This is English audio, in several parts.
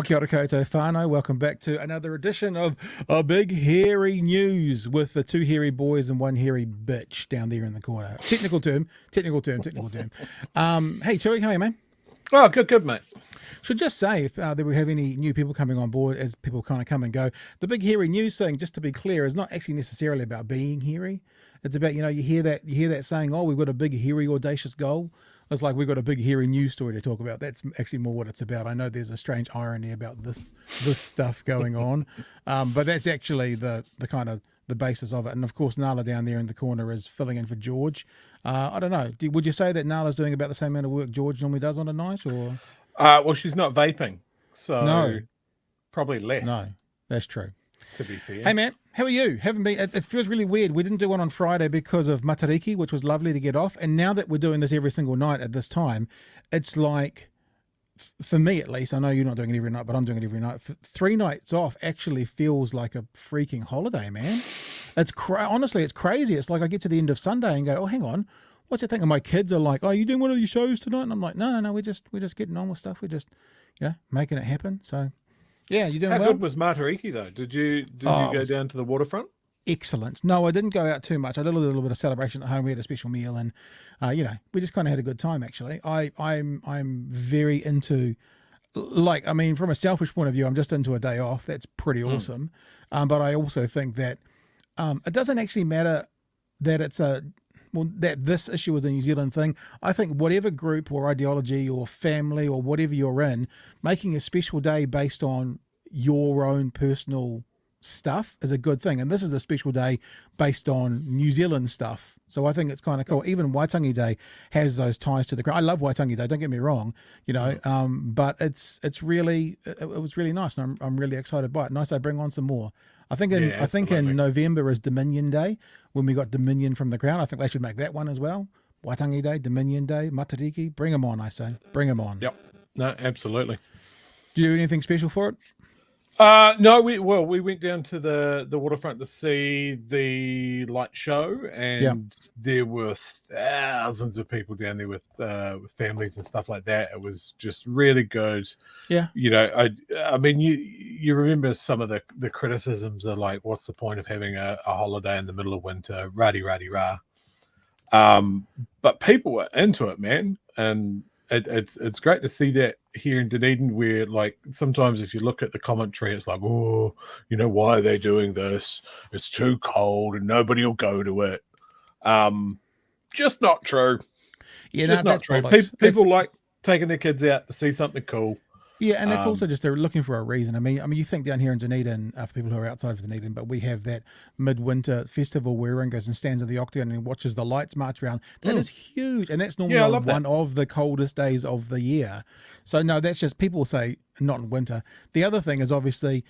Kia ora koutou whānau. Welcome back to another edition of A Big Hairy News with the two hairy boys and one hairy bitch down there in the corner. Technical term. Hey, Chewy, how are you, man? Oh, good, mate. Should just say, if that we have any new people coming on board as people kind of come and go, the Big Hairy News thing, just to be clear, is not actually necessarily about being hairy. It's about, you hear that saying, oh, we've got a big, hairy, audacious goal. It's like we've got a big, hairy news story to talk about. That's actually more what it's about. I know there's a strange irony about this stuff going on, but that's actually the kind of the basis of it. And of course, Nala down there in the corner is filling in for George. I don't know. Would you say that Nala's doing about the same amount of work George normally does on a night, or? Well, she's not vaping, so no, probably less. No, that's true. To be fair. Hey, man, how are you? Haven't been. It feels really weird. We didn't do one on Friday because of Matariki, which was lovely to get off. And now that we're doing this every single night at this time, it's like, for me at least, I know you're not doing it every night, but I'm doing it every night. 3 nights off actually feels like a freaking holiday, man. It's honestly, it's crazy. It's like I get to the end of Sunday and go, oh, hang on. What's the thing? And my kids are like, oh, you doing one of your shows tonight? And I'm like, no, we're just getting on with stuff. We're just, making it happen. So, yeah, you're doing well. How good was Matariki, though? Did you go down to the waterfront? Excellent. No, I didn't go out too much. I did a little bit of celebration at home. We had a special meal, and we just kind of had a good time. Actually, I'm very into, from a selfish point of view, I'm just into a day off. That's pretty awesome. But I also think that it doesn't actually matter that that this issue is a New Zealand thing. I think whatever group or ideology or family or whatever you're in, making a special day based on your own personal stuff is a good thing. And this is a special day based on New Zealand stuff. So I think it's kind of cool. Even Waitangi Day has those ties to the ground. I love Waitangi Day, don't get me wrong, but it was really nice, and I'm really excited by it. Nice they bring on some more. I think in November is Dominion Day, when we got Dominion from the Crown. I think they should make that one as well. Waitangi Day, Dominion Day, Matariki, bring them on, I say. Bring them on. Yep. No, absolutely. Do you do anything special for it? No, we went down to the waterfront to see the light show, and there were thousands of people down there with families and stuff like that. It was just really good. Yeah. I mean, you remember some of the criticisms are like, what's the point of having a holiday in the middle of winter? Rah-de-rah-de-rah. But people were into it, man, and it's great to see that here in Dunedin, where like sometimes if you look at the commentary, it's like, oh, why are they doing this? It's too cold and nobody will go to it. Just not true. Yeah, just not true. People like taking their kids out to see something cool. Yeah, and it's also just they're looking for a reason. I mean, you think down here in Dunedin, for people who are outside of Dunedin, but we have that midwinter festival where everyone goes and stands at the octagon and watches the lights march around. That is huge, and that's normally one of the coldest days of the year. So no, that's just people say not in winter. The other thing is obviously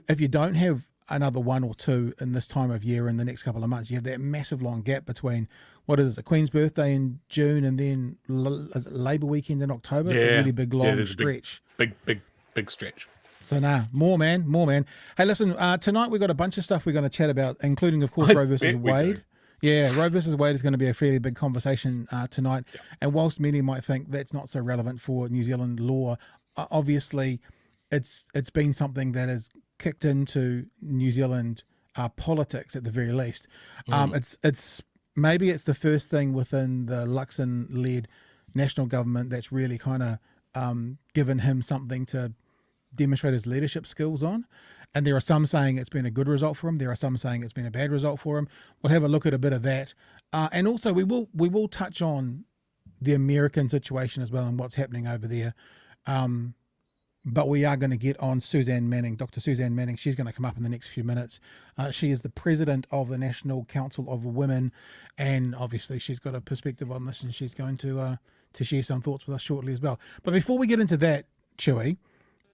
if you don't have another one or two in this time of year in the next couple of months, you have that massive long gap between the Queen's birthday in June and then Labour weekend in October. It's a really big long stretch. Big stretch. So more man. Hey, listen, tonight we've got a bunch of stuff we're going to chat about, including of course Roe versus Wade. Yeah, Roe versus Wade is going to be a fairly big conversation tonight. Yeah. And whilst many might think that's not so relevant for New Zealand law, obviously it's been something that has kicked into New Zealand politics at the very least. It's maybe it's the first thing within the Luxon-led national government that's really kind of given him something to demonstrate his leadership skills on. And there are some saying it's been a good result for him. There are some saying it's been a bad result for him. We'll have a look at a bit of that. And also we will touch on the American situation as well and what's happening over there. But we are going to get on Suzanne Manning, Dr. Suzanne Manning. She's going to come up in the next few minutes. She is the president of the National Council of Women, and obviously she's got a perspective on this, and she's going to share some thoughts with us shortly as well. But before we get into that, Chewy,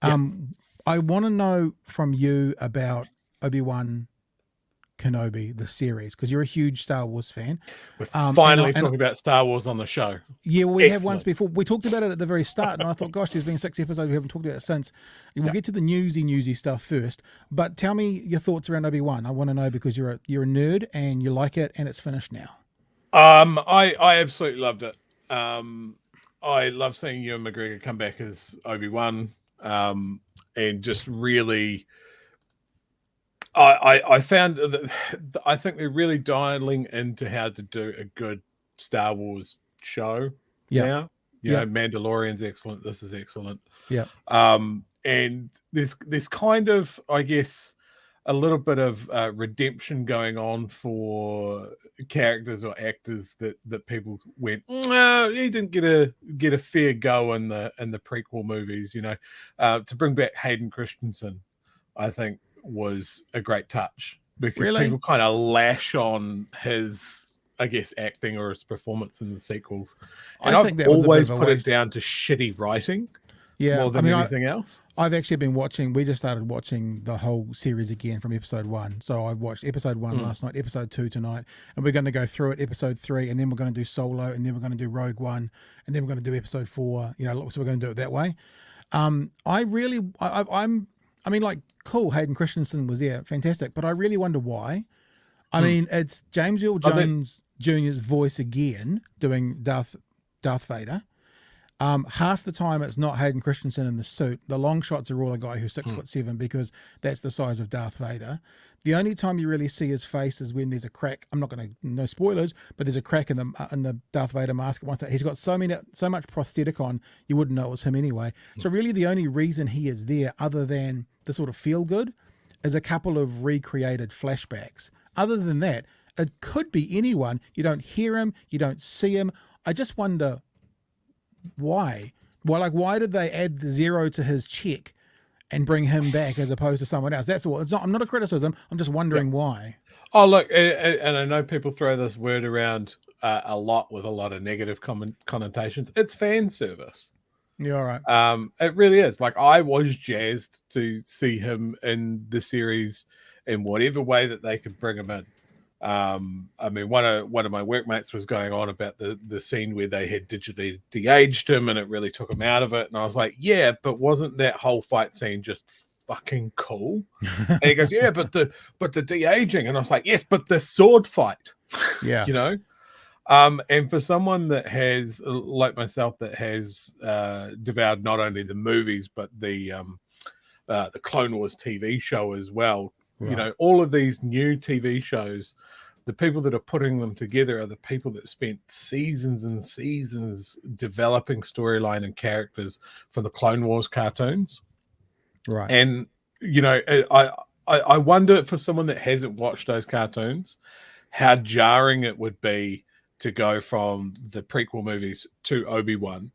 I want to know from you about Obi-Wan Kenobi, the series, because you're a huge Star Wars fan. We're finally talking about Star Wars on the show. Yeah, we have once before. We talked about it at the very start, and I thought, gosh, there's been 6 episodes. We haven't talked about it since. We'll get to the newsy stuff first. But tell me your thoughts around Obi-Wan. I want to know because you're a nerd and you like it, and it's finished now. I absolutely loved it. I love seeing Ewan McGregor come back as Obi-Wan. and just really, I found that I think they're really dialing into how to do a good Star Wars show now. You know, Mandalorian's excellent. This is excellent. Yeah. And there's kind of, I guess, a little bit of redemption going on for characters or actors that people went, no, he didn't get a fair go in the prequel movies. You know, to bring back Hayden Christensen, I think was a great touch, because people kind of lash on his, I guess, acting or his performance in the sequels. And I think that always put it down to shitty writing. Yeah, more than anything else. I've actually been watching. We just started watching the whole series again from episode 1. So I watched episode 1 last night, episode 2 tonight, and we're going to go through it, episode 3, and then we're going to do Solo, and then we're going to do Rogue One, and then we're going to do episode 4. You know, so we're going to do it that way. I mean, like, cool. Hayden Christensen was there, fantastic, but I really wonder why. I mean, it's James Earl Jones Jr.'s voice again doing Darth Vader. Half the time it's not Hayden Christensen in the suit. The long shots are all a guy who's 6'7", because that's the size of Darth Vader. The only time you really see his face is when there's a crack. I'm not going to, no spoilers, but there's a crack in the Darth Vader mask at one stage. He's got so much prosthetic on, you wouldn't know it was him anyway. So really the only reason he is there, other than the sort of feel good, is a couple of recreated flashbacks. Other than that, it could be anyone. You don't hear him, you don't see him. I just wonder why. Why did they add the 0 to his check and bring him back as opposed to someone else? That's all. It's not. I'm not a criticism. I'm just wondering why. Oh, look, and I know people throw this word around a lot with a lot of negative connotations. It's fan service. Yeah, all right. It really is. Like, I was jazzed to see him in the series in whatever way that they could bring him in. I mean, one of my workmates was going on about the scene where they had digitally de-aged him, and it really took him out of it. And I was like, yeah, but wasn't that whole fight scene just fucking cool? And he goes, yeah, but the de-aging. And I was like, yes, but the sword fight. Yeah. You know? And for someone that has, like myself, that has devoured not only the movies but the Clone Wars TV show as well. Right. You know, all of these new TV shows, the people that are putting them together are the people that spent seasons and seasons developing storyline and from the Clone Wars cartoons. Right. And, you know, I wonder, for someone that hasn't watched those cartoons, how jarring it would be to go from the prequel movies to Obi-Wan,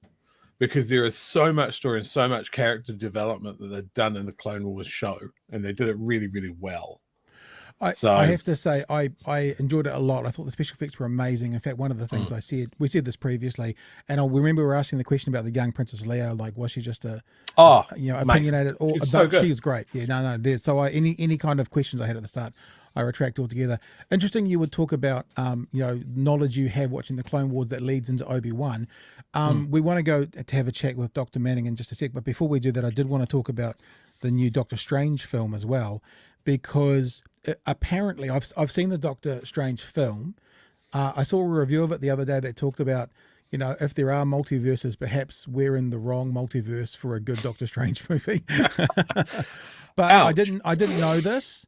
because there is so much story and so much character development that they've done in the Clone Wars show, and they did it really, really well. I have to say, I enjoyed it a lot. I thought the special effects were amazing. In fact, one of the things we said this previously, and I remember we were asking the question about the young Princess Leia, like, was she just opinionated? Or, but she was great. Yeah, no. So any kind of questions I had at the start, I retract altogether. Interesting, you would talk about knowledge you have watching the Clone Wars that leads into Obi-Wan. We want to go to have a chat with Dr. Manning in just a sec, but before we do that, I did want to talk about the new Doctor Strange film as well, because apparently I've seen the Doctor Strange film. I saw a review of it the other day that talked about, if there are multiverses, perhaps we're in the wrong multiverse for a good Doctor Strange movie. But ouch. I didn't know this.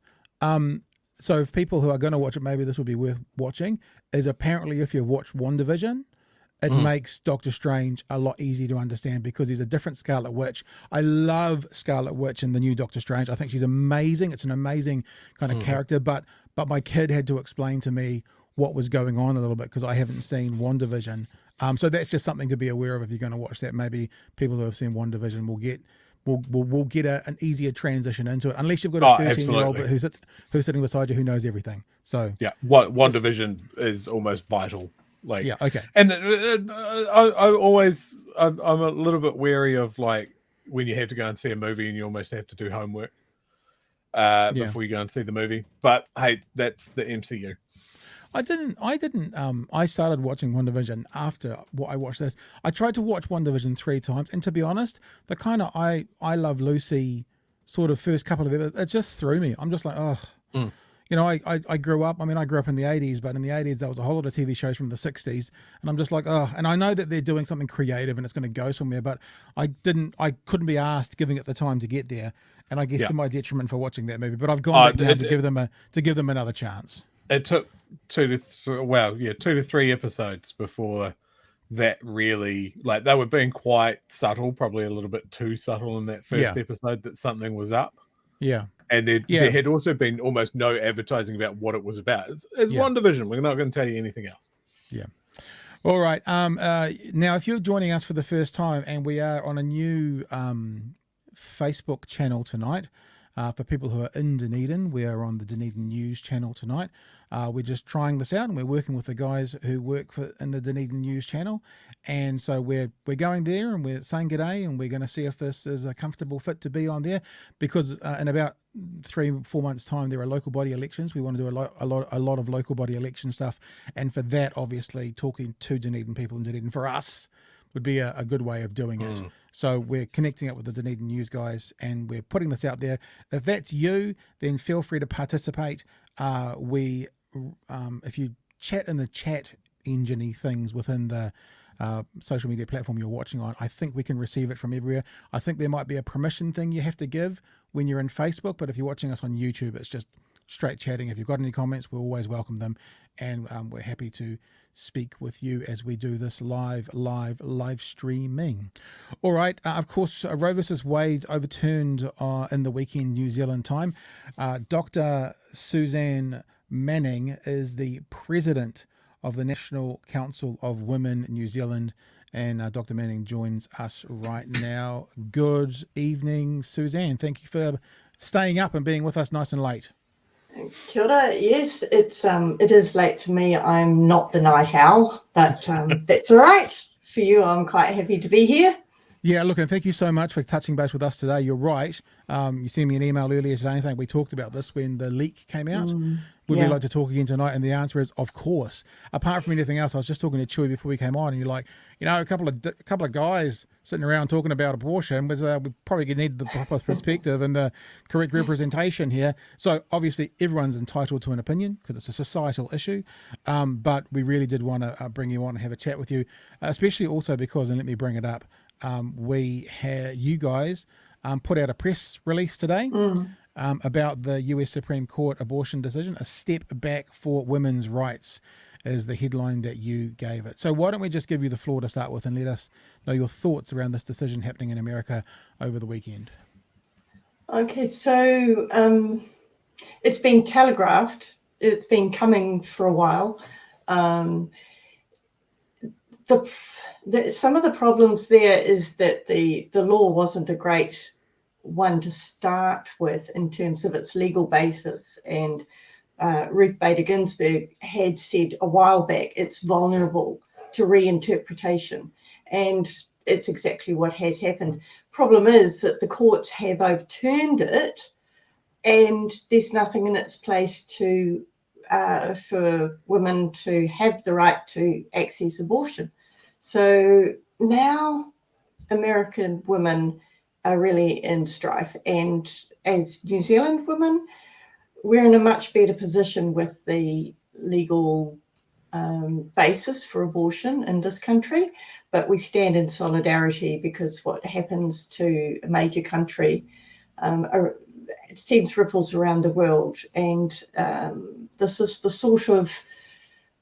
So if people who are going to watch it, maybe this would be worth watching, is apparently if you've watched WandaVision, it makes Doctor Strange a lot easier to understand, because there's a different Scarlet Witch. I love Scarlet Witch in the new Doctor Strange. I think she's amazing. It's an amazing kind of character, but my kid had to explain to me what was going on a little bit, because I haven't seen WandaVision. So that's just something to be aware of if you're going to watch that. Maybe people who have seen WandaVision will get an easier transition into it, unless you've got a 13-year-old who's sitting beside you who knows everything. So yeah, WandaVision is almost vital. Like, yeah, okay. And I'm a little bit wary of, like, when you have to go and see a movie and you almost have to do homework before you go and see the movie. But hey, that's the MCU. I started watching WandaVision after I watched this. I tried to watch WandaVision 3 times, and to be honest, the kind of I Love Lucy sort of first couple of episodes, it just threw me. I'm just like, You know, I grew up, I mean, I grew up in the 80s, but in the 80s, there was a whole lot of TV shows from the 60s. And I'm just like, oh, and I know that they're doing something creative and it's going to go somewhere, but I couldn't be asked giving it the time to get there. And I guess to my detriment for watching that movie, but I've gone back now to give them another chance. It took 2 to 3 episodes before that really, like, they were being quite subtle, probably a little bit too subtle in that first episode that something was up. Yeah. And there had also been almost no advertising about what it was about. It's WandaVision. We're not going to tell you anything else. Yeah. All right. Now, if you're joining us for the first time, and we are on a new Facebook channel tonight, for people who are in Dunedin, we are on the Dunedin News channel tonight. We're just trying this out, and we're working with the guys who work in the Dunedin News channel. And so we're going there, and we're saying g'day, and we're going to see if this is a comfortable fit to be on there, because in about 3-4 months' time there are local body elections. We want to do a lot of local body election stuff, and for that, obviously, talking to Dunedin people in Dunedin for us would be a good way of doing it. So we're connecting up with the Dunedin News guys, and we're putting this out there. If that's you, then feel free to participate. If you chat in the chat engine-y things within the social media platform you're watching on, I think we can receive it from everywhere. I think there might be a permission thing you have to give when you're in Facebook, but if you're watching us on YouTube, it's just straight chatting. If you've got any comments, we'll always welcome them, and we're happy to speak with you as we do this live streaming. All right. Of course, Roe versus Wade overturned in the weekend New Zealand time. Dr. Suzanne Manning is the president of the National Council of Women New Zealand, and Dr. Manning joins us right now. Good evening, Suzanne. Thank you for staying up and being with us nice and late. Kia ora. Yes, it is late for me. I'm not the night owl, but that's all right. For you, I'm quite happy to be here. Yeah, look, and thank you so much for touching base with us today. You're right. You sent me an email earlier today saying we talked about this when the leak came out. Would we like to talk again tonight? And the answer is, of course. Apart from anything else, I was just talking to Chewy before we came on, and you're like, you know, a couple of guys sitting around talking about abortion, but we probably need the proper perspective and the correct representation here. So obviously everyone's entitled to an opinion because it's a societal issue, but we really did want to bring you on and have a chat with you, especially also because, and let me bring it up, you guys put out a press release today about the US Supreme Court abortion decision, a step back for women's rights is the headline that you gave it. So why don't we just give you the floor to start with and let us know your thoughts around this decision happening in America over the weekend. Okay, so it's been telegraphed. It's been coming for a while. Some of the problems there is that the law wasn't a great one to start with in terms of its legal basis, and Ruth Bader Ginsburg had said a while back it's vulnerable to reinterpretation, and it's exactly what has happened. Problem is that the courts have overturned it, and there's nothing in its place to for women to have the right to access abortion. So now American women are really in strife, and as New Zealand women, we're in a much better position with the legal basis for abortion in this country, but we stand in solidarity because what happens to a major country it sends ripples around the world, and this is the sort of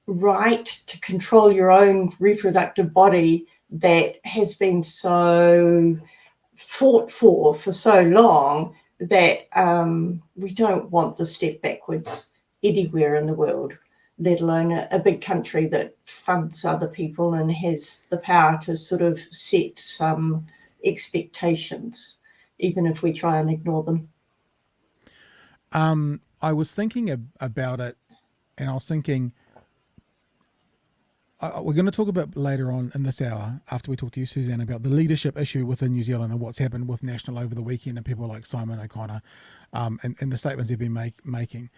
right to control your own reproductive body that has been so fought for so long that we don't want the step backwards anywhere in the world, let alone a big country that funds other people and has the power to sort of set some expectations, even if we try and ignore them. I was thinking about it, and I was thinking, we're going to talk about later on in this hour, after we talk to you, Suzanne, about the leadership issue within New Zealand and what's happened with National over the weekend and people like Simon O'Connor and the statements they've been making.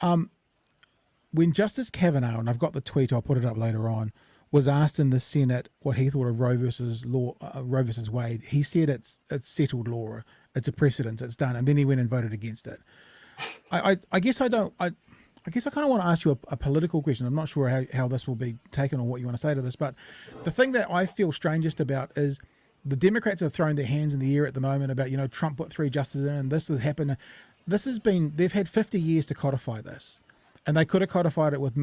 When Justice Kavanaugh, and I've got the tweet, I'll put it up later on, was asked in the Senate what he thought of Roe versus Wade, he said it's settled law, it's a precedent, it's done, and then he went and voted against it. I guess I don't. I guess I kind of want to ask you a political question. I'm not sure how this will be taken or what you want to say to this, but the thing that I feel strangest about is the Democrats are throwing their hands in the air at the moment about, Trump put 3 justices in and this has happened. They've had 50 years to codify this. And they could have codified it with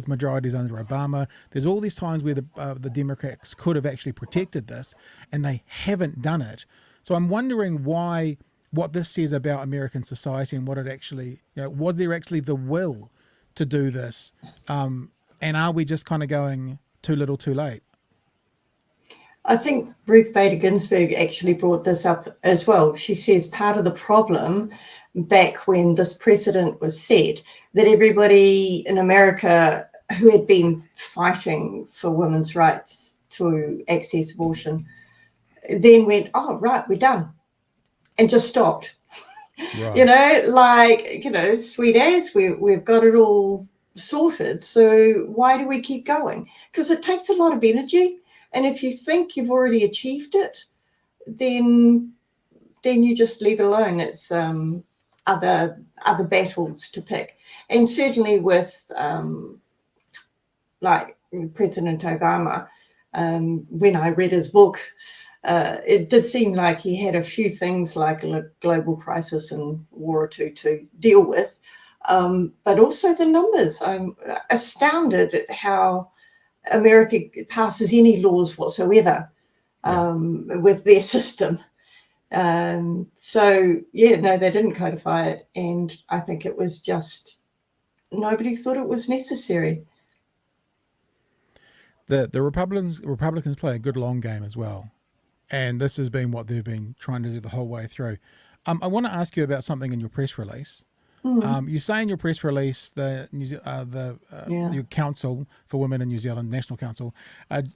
majorities under Obama. There's all these times where the Democrats could have actually protected this, and they haven't done it. So I'm wondering what this says about American society and what it actually, was there actually the will to do this? And are we just kind of going too little too late? I think Ruth Bader Ginsburg actually brought this up as well. She says part of the problem back when this precedent was set, that everybody in America who had been fighting for women's rights to access abortion then went, oh, right, we're done, and just stopped. Right. Sweet as we've got it all sorted. So why do we keep going? Because it takes a lot of energy. And if you think you've already achieved it, then you just leave it alone. It's other battles to pick. And certainly with like President Obama, when I read his book, it did seem like he had a few things like a global crisis and war or two to deal with, but also the numbers. I'm astounded at how America passes any laws whatsoever with their system. They didn't codify it, and I think it was just nobody thought it was necessary. The Republicans play a good long game as well, and this has been what they've been trying to do the whole way through. I want to ask you about something in your press release. You say in your press release your Council for Women in New Zealand, National Council,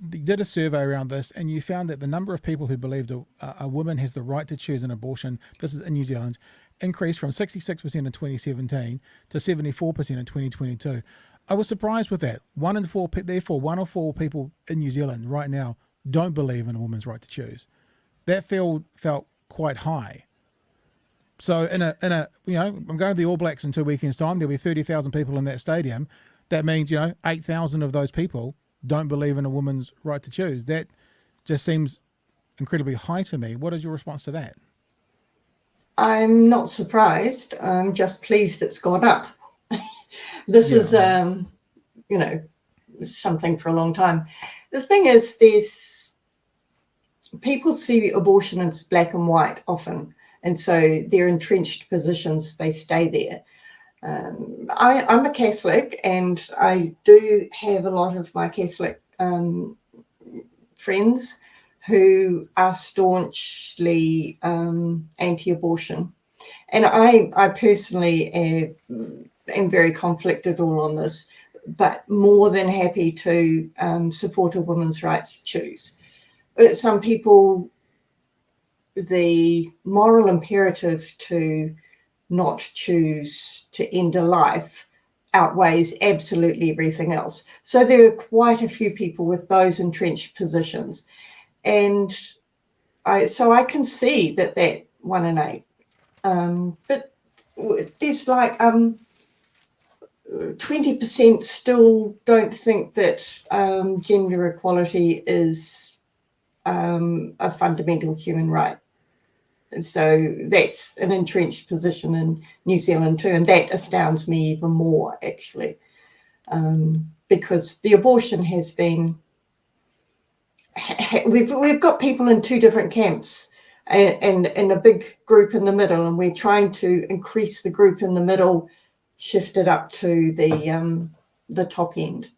did a survey around this, and you found that the number of people who believed a woman has the right to choose an abortion, this is in New Zealand, increased from 66% in 2017 to 74% in 2022. I was surprised with that. 1 in 4, therefore 1 in 4 people in New Zealand right now don't believe in a woman's right to choose. That felt quite high. So I'm going to the All Blacks in 2 weekends' time. There'll be 30,000 people in that stadium. That means 8,000 of those people don't believe in a woman's right to choose. That just seems incredibly high to me. What is your response to that? I'm not surprised. I'm just pleased it's gone up. This is something for a long time. The thing is, people see abortion as black and white often. And so they're entrenched positions, they stay there. I'm a Catholic, and I do have a lot of my Catholic friends who are staunchly anti-abortion. And I personally am very conflicted all on this, but more than happy to support a woman's right to choose. But some people, the moral imperative to not choose to end a life outweighs absolutely everything else. So there are quite a few people with those entrenched positions. And I can see that 1 in 8. But there's like 20% still don't think that gender equality is a fundamental human right. And so that's an entrenched position in New Zealand too, and that astounds me even more, actually, because the abortion has been. We've got people in 2 different camps, and a big group in the middle, and we're trying to increase the group in the middle, shift it up to the top end.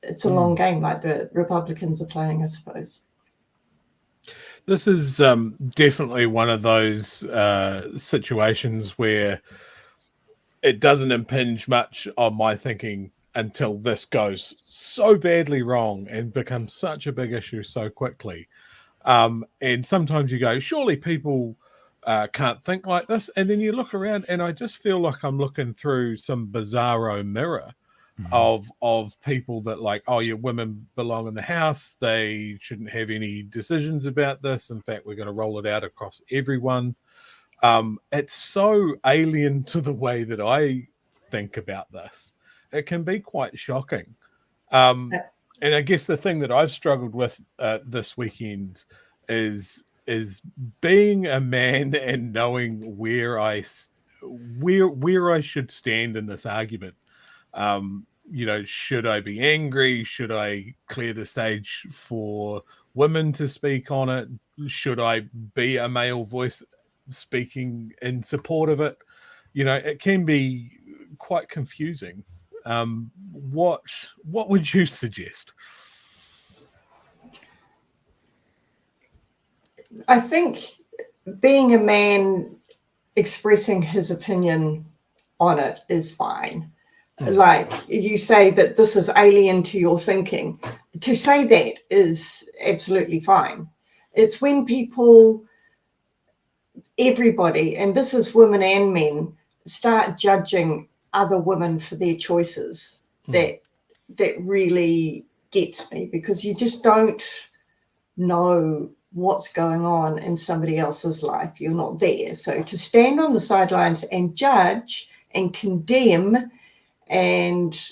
It's a long game, like the Republicans are playing, I suppose. This is definitely one of those situations where it doesn't impinge much on my thinking until this goes so badly wrong and becomes such a big issue so quickly. And sometimes you go, surely people can't think like this. And then you look around, and I just feel like I'm looking through some bizarro mirror of people that like, oh, yeah, women belong in the house. They shouldn't have any decisions about this. In fact, we're going to roll it out across everyone. It's so alien to the way that I think about this, it can be quite shocking. And I guess the thing that I've struggled with this weekend is being a man and knowing where I should stand in this argument. Should I be angry? Should I clear the stage for women to speak on it? Should I be a male voice speaking in support of it? It can be quite confusing. What would you suggest? I think being a man expressing his opinion on it is fine. Like you say that this is alien to your thinking. To say that is absolutely fine. It's when people, everybody, and this is women and men, start judging other women for their choices that really gets me, because you just don't know what's going on in somebody else's life. You're not there. So to stand on the sidelines and judge and condemn and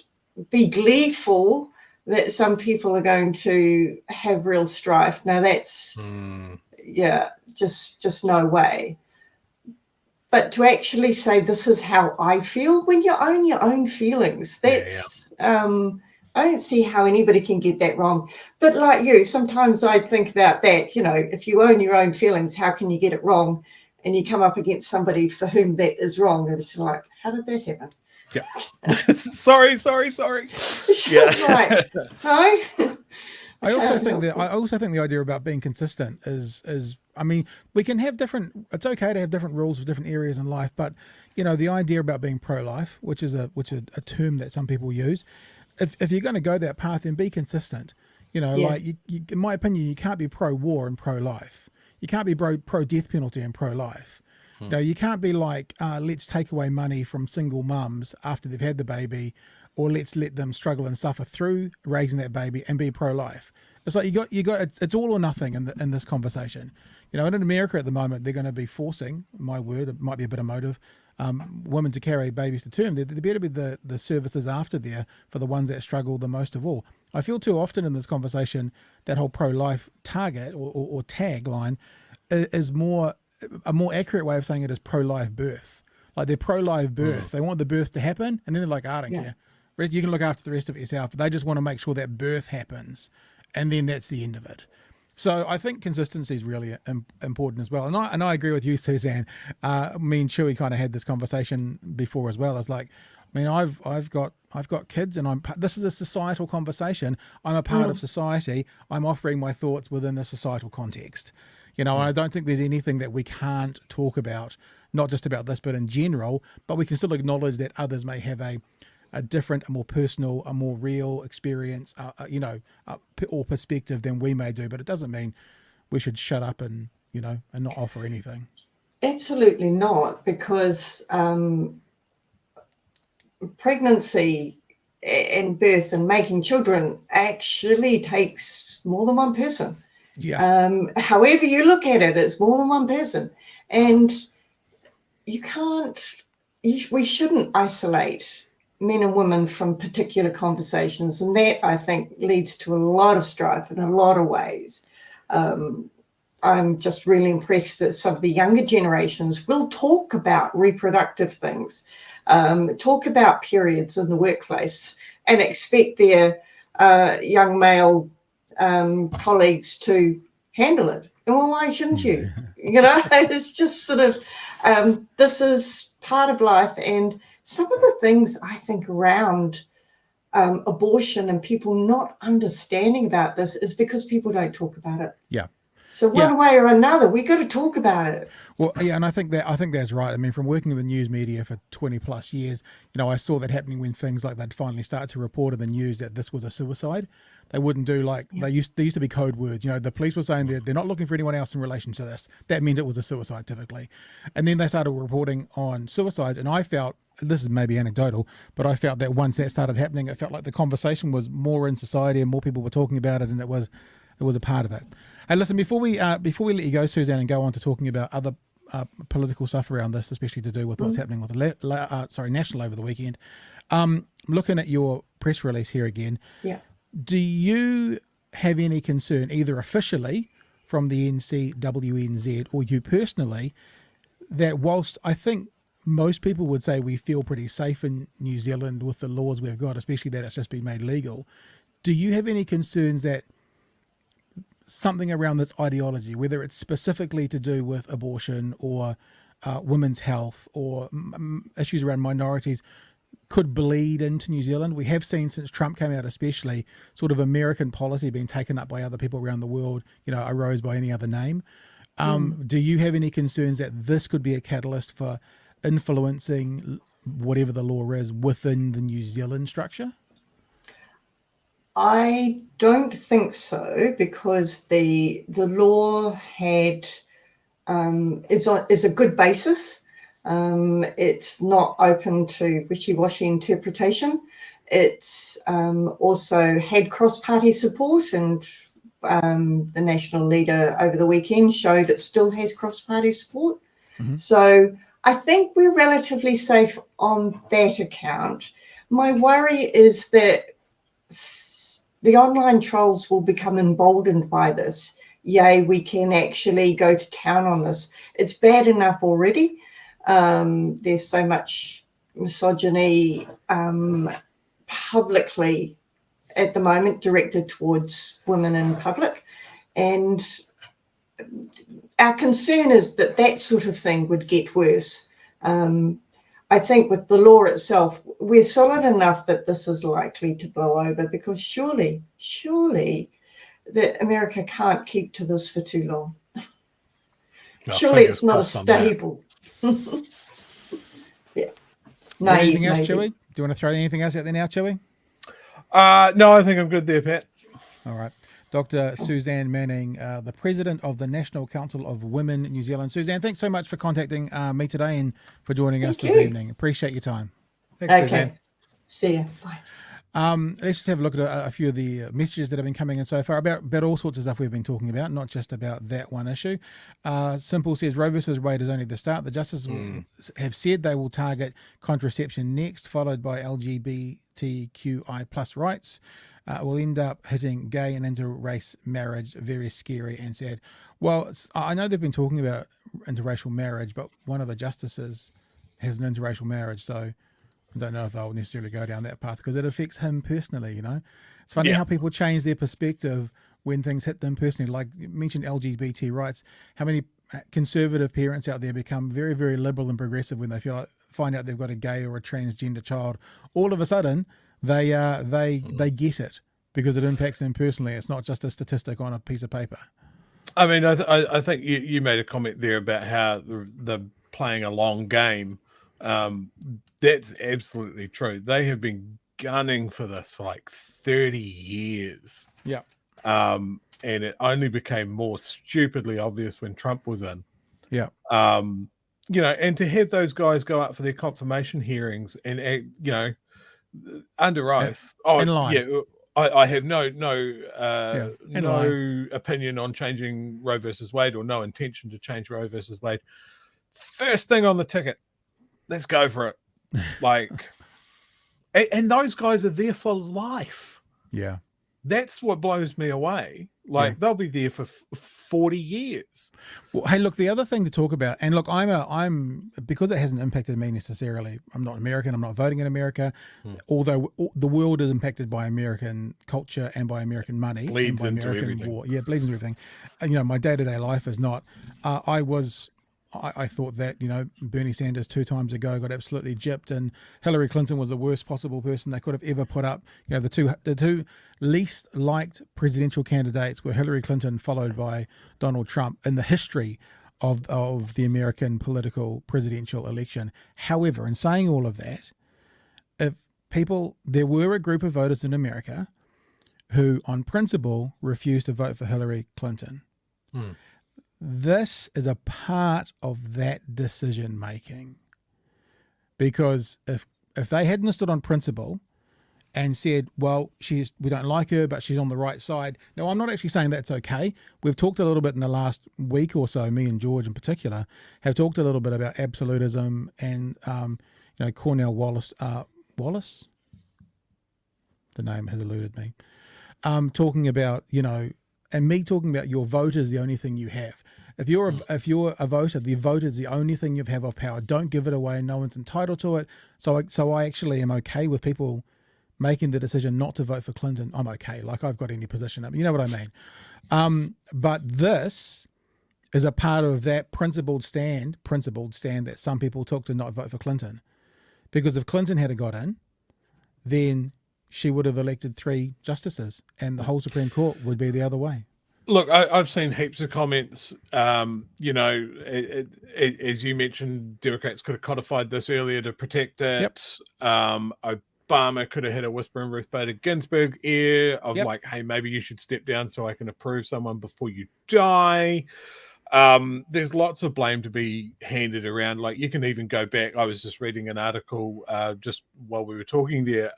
be gleeful that some people are going to have real strife. Now that's, just no way. But to actually say, this is how I feel, when you own your own feelings, that's, I don't see how anybody can get that wrong. But like you, sometimes I think about that, if you own your own feelings, how can you get it wrong? And you come up against somebody for whom that is wrong. And it's like, how did that happen? Yeah. sorry. Yeah. Right. No? I also think the idea about being consistent is I mean, we can have it's okay to have different rules for different areas in life, but the idea about being pro-life, which is a term that some people use, if you're going to go that path, then be consistent. Like you, in my opinion, you can't be pro-war and pro-life. You can't be pro-death penalty and pro-life. You can't be like, let's take away money from single mums after they've had the baby, or let's let them struggle and suffer through raising that baby and be pro-life. It's like you got it's all or nothing in this conversation. And in America at the moment, they're going to be forcing, my word, it might be a bit emotive, women to carry babies to term. There better be the services after there for the ones that struggle the most of all. I feel too often in this conversation that whole pro-life target or tagline is a more accurate way of saying it is pro-life birth. Like they're pro-life birth. They want the birth to happen, and then they're like, I don't care. You can look after the rest of it yourself, but they just want to make sure that birth happens, and then that's the end of it. So I think consistency is really important as well. And I agree with you, Suzanne. Me and Chewy kind of had this conversation before as well. It's like, I mean, I've got kids, and this is a societal conversation. I'm a part of society. I'm offering my thoughts within the societal context. I don't think there's anything that we can't talk about, not just about this, but in general, but we can still acknowledge that others may have a different, a more personal, a more real experience, or perspective than we may do. But it doesn't mean we should shut up and not offer anything. Absolutely not, because pregnancy and birth and making children actually takes more than one person. Yeah. However you look at it, it's more than one person, and we shouldn't isolate men and women from particular conversations, and that I think leads to a lot of strife in a lot of ways. I'm just really impressed that some of the younger generations will talk about reproductive things, talk about periods in the workplace, and expect their young male colleagues to handle it. And well, why shouldn't you? It's just sort of, this is part of life. And some of the things I think around abortion and people not understanding about this is because people don't talk about it. Yeah. So one way or another, we got to talk about it. Well, yeah, and I think that's right. I mean, from working in the news media for 20 plus years, I saw that happening when things like they'd finally start to report in the news that this was a suicide. They wouldn't do they used to be code words. The police were saying they're not looking for anyone else in relation to this. That meant it was a suicide typically. And then they started reporting on suicides, and I felt, this is maybe anecdotal, but I felt that once that started happening, it felt like the conversation was more in society and more people were talking about it, and it was a part of it. Hey, listen, before we let you go, Suzanne, and go on to talking about other political stuff around this, especially to do with what's happening with National over the weekend. Looking at your press release here again, do you have any concern, either officially from the NCWNZ or you personally, that whilst I think most people would say we feel pretty safe in New Zealand with the laws we've got, especially that it's just been made legal, do you have any concerns that something around this ideology, whether it's specifically to do with abortion or women's health or issues around minorities, could bleed into New Zealand? We have seen since Trump came out, especially, sort of American policy being taken up by other people around the world, arose by any other name. Do you have any concerns that this could be a catalyst for influencing whatever the law is within the New Zealand structure? I don't think so, because the law had is a good basis. It's not open to wishy-washy interpretation. It's also had cross-party support, and the national leader over the weekend showed it still has cross-party support. So I think we're relatively safe on that account. My worry is that the online trolls will become emboldened by this. Yay, we can actually go to town on this. It's bad enough already. There's so much misogyny publicly at the moment directed towards women in public. And our concern is that that sort of thing would get worse. I think with the law itself, we're solid enough that this is likely to blow over, because surely that America can't keep to this for too long. Surely it's not a stable. Yeah. Anything else, Chewy? Do you want to throw anything else out there now, Chewy? No, I think I'm good there, Pat. All right. Dr. Suzanne Manning, the President of the National Council of Women New Zealand. Suzanne, thanks so much for contacting me today and for joining us this evening. Appreciate your time. Thanks, Suzanne. See you. Bye. Let's just have a look at a few of the messages that have been coming in so far about all sorts of stuff we've been talking about, not just about that one issue. Simple says Roe versus Wade is only the start. The justices have said they will target contraception next, followed by LGBTQI plus rights. Will end up hitting gay and interrace marriage. Very scary and sad. Well, I know they've been talking about interracial marriage, but one of the justices has an interracial marriage, so I don't know if they'll necessarily go down that path because it affects him personally, It's funny how people change their perspective when things hit them personally. Like you mentioned LGBT rights, how many conservative parents out there become very, very liberal and progressive when they find out they've got a gay or a transgender child. All of a sudden, they get it because it impacts them personally. It's not just a statistic on a piece of paper. I mean, I think you made a comment there about how the playing a long game. That's absolutely true. They have been gunning for this for like 30 years. Yeah. And it only became more stupidly obvious when Trump was in. Yeah. And to have those guys go up for their confirmation hearings and, under oath. In line. Yeah. I have no opinion on changing Roe versus Wade, or no intention to change Roe versus Wade. First thing on the ticket, let's go for it. And those guys are there for life. Yeah. That's what blows me away. They'll be there for 40 years. Well, hey, look, the other thing to talk about, and look, I'm because it hasn't impacted me necessarily. I'm not American. I'm not voting in America, although the world is impacted by American culture and by American money. Bleeds and by into American everything. war. Yeah, bleeds into everything. And, my day-to-day life is not. I thought that, Bernie Sanders 2 times ago got absolutely gypped, and Hillary Clinton was the worst possible person they could have ever put up. The two least liked presidential candidates were Hillary Clinton followed by Donald Trump in the history of the American presidential election. However, in saying all of that, there were a group of voters in America who on principle refused to vote for Hillary Clinton. This is a part of that decision making, because if they hadn't stood on principle and said, well, we don't like her, but she's on the right side. Now, I'm not actually saying that's okay. We've talked a little bit in the last week or so, me and George in particular, have talked a little bit about absolutism and, Cornel Wallace, the name has eluded me, talking about, and me talking about your vote is the only thing you have. If you're a voter, the vote is the only thing you have of power. Don't give it away. No one's entitled to it. So I actually am okay with people making the decision not to vote for Clinton. I'm okay. Like, I've got any position. You know what I mean? But this is a part of that principled stand that some people took to not vote for Clinton. Because if Clinton had got in, then she would have elected 3 justices and the whole Supreme Court would be the other way. Look, I've seen heaps of comments. As you mentioned, Democrats could have codified this earlier to protect it. Yep. Obama could have had a whisper in Ruth Bader Ginsburg ear of like, hey, maybe you should step down so I can approve someone before you die. There's lots of blame to be handed around. Like, you can even go back. I was just reading an article just while we were talking there.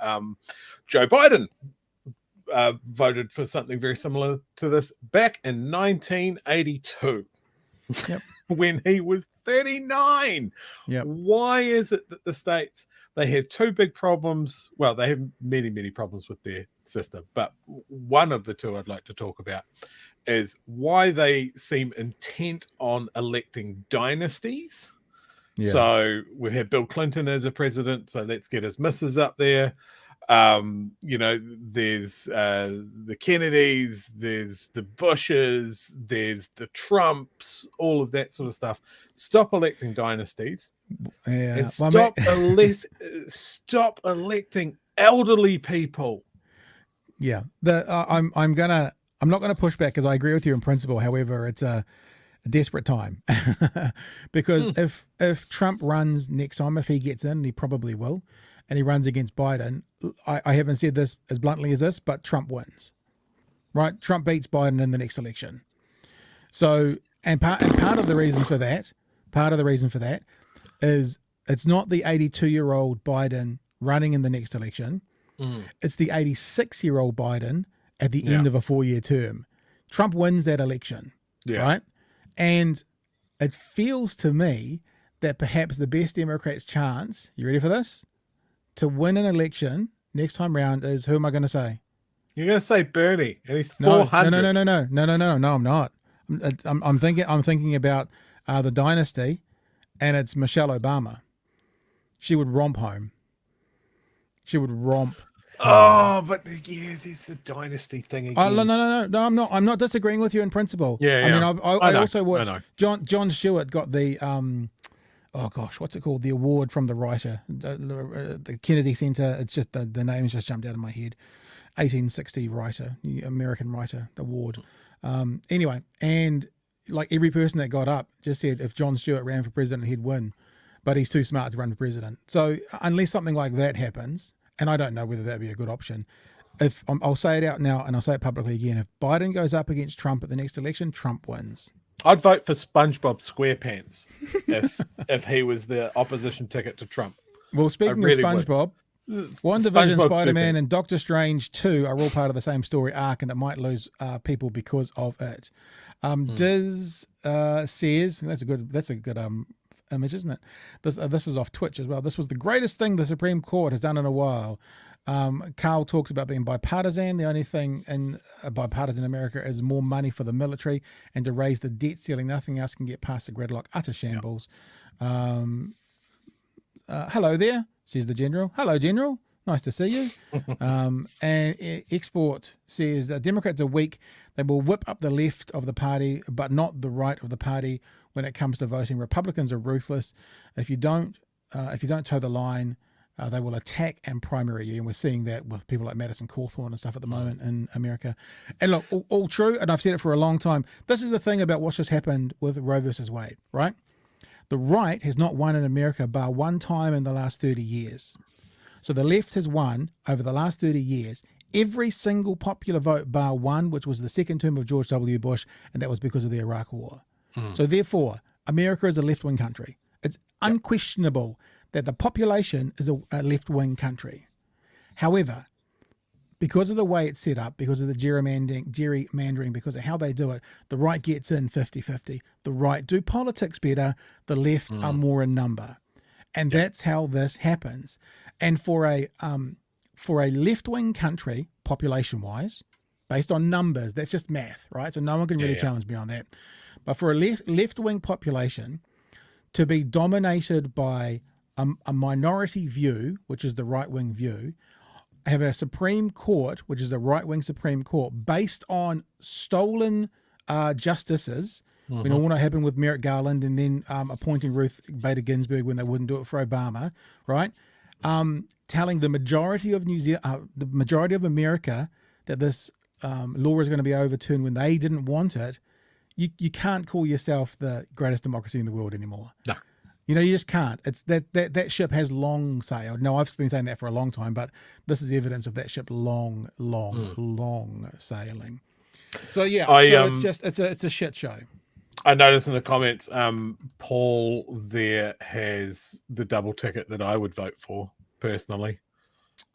Joe Biden voted for something very similar to this back in 1982. Yep. When he was 39. Yep. Why is it that the states, they have 2 big problems? Well, they have many, many problems with their system, but one of the 2 I'd like to talk about is why they seem intent on electing dynasties. Yeah. So we've had Bill Clinton as a president, so let's get his missus up there. There's the Kennedys, there's the Bushes, there's the Trumps, all of that sort of stuff. Stop electing dynasties. Yeah. And stop electing elderly people. Yeah. I'm not gonna push back because I agree with you in principle. However, it's a desperate time because if Trump runs next time, if he gets in, and he probably will, and he runs against Biden, I haven't said this as bluntly as this, but Trump wins, right? Trump beats Biden in the next election. So, and part of the reason for that is it's not the 82-year-old Biden running in the next election. It's the 86-year-old Biden at the end of a 4-year term. Trump wins that election, right? And it feels to me that perhaps the best Democrats' chance, you ready for this, to win an election next time round is, who am I going to say? You're going to say Bernie, and he's 400. No, I'm not. I'm thinking about the dynasty, and it's Michelle Obama. She would romp home. Oh, but there's the dynasty thing again. No, I'm not disagreeing with you in principle. Yeah. I mean, I also watched Jon Stewart got the what's it called? The award from the writer, the Kennedy Center. It's just the name's just jumped out of my head. 1860 writer, American writer award. Anyway, and like every person that got up just said if Jon Stewart ran for president, he'd win, but he's too smart to run for president. So unless something like that happens, and I don't know whether that'd be a good option. I'll say it out now, and I'll say it publicly again. If Biden goes up against Trump at the next election, Trump wins. I'd vote for SpongeBob SquarePants if he was the opposition ticket to Trump. Well, speaking of SpongeBob, WandaVision, Spider-Man, and Doctor Strange 2 are all part of the same story arc, and it might lose people because of it. Diz says, that's a good image, isn't it? This is off Twitch as well. This was the greatest thing the Supreme Court has done in a while. Carl talks about being bipartisan. The only thing in bipartisan America is more money for the military and to raise the debt ceiling. Nothing else can get past the gridlock. Utter shambles. Hello there, says the General. Hello, General. Nice to see you. And Export says Democrats are weak. They will whip up the left of the party, but not the right of the party when it comes to voting. Republicans are ruthless. If you don't toe the line, they will attack and primary you. And we're seeing that with people like Madison Cawthorn and stuff at the moment in America. And look, all true, and I've said it for a long time. This is the thing about what's just happened with Roe versus Wade, right? The right has not won in America bar one time in the last 30 years. So the left has won over the last 30 years every single popular vote bar one, which was the second term of George W. Bush, and that was because of the Iraq War. So therefore, America is a left-wing country. It's unquestionable that the population is a left-wing country. However, because of the way it's set up, because of the gerrymandering, because of how they do it, the right gets in 50-50. The right do politics better. The left are more in number. And that's how this happens. And for a left-wing country, population-wise, based on numbers, that's just math, right? So no one can really challenge me on that. But for a left-wing population to be dominated by a minority view, which is the right-wing view, have a Supreme Court, which is the right-wing Supreme Court, based on stolen justices. We know what happened with Merrick Garland and then appointing Ruth Bader Ginsburg when they wouldn't do it for Obama, right? Telling the majority of the majority of America that this law is going to be overturned when they didn't want it. You can't call yourself the greatest democracy in the world anymore. No. You know, you just can't. It's that ship has long sailed. No, I've been saying that for a long time, but this is evidence of that ship long sailing. So it's a shit show. I noticed in the comments, Paul there has the double ticket that I would vote for personally.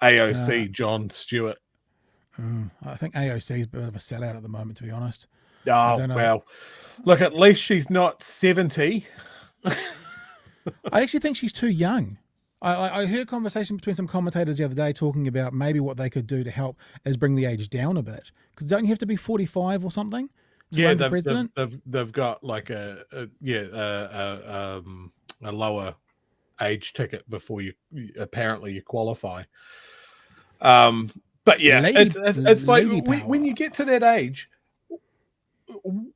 AOC John Stewart. I think AOC is a bit of a sellout at the moment, to be honest. Oh, well, look, at least she's not 70. I actually think she's too young. I heard a conversation between some commentators the other day talking about maybe what they could do to help is bring the age down a bit. Because don't you have to be 45 or something to run for president? They've got like a lower age ticket before you qualify. But yeah, it's like when you get to that age,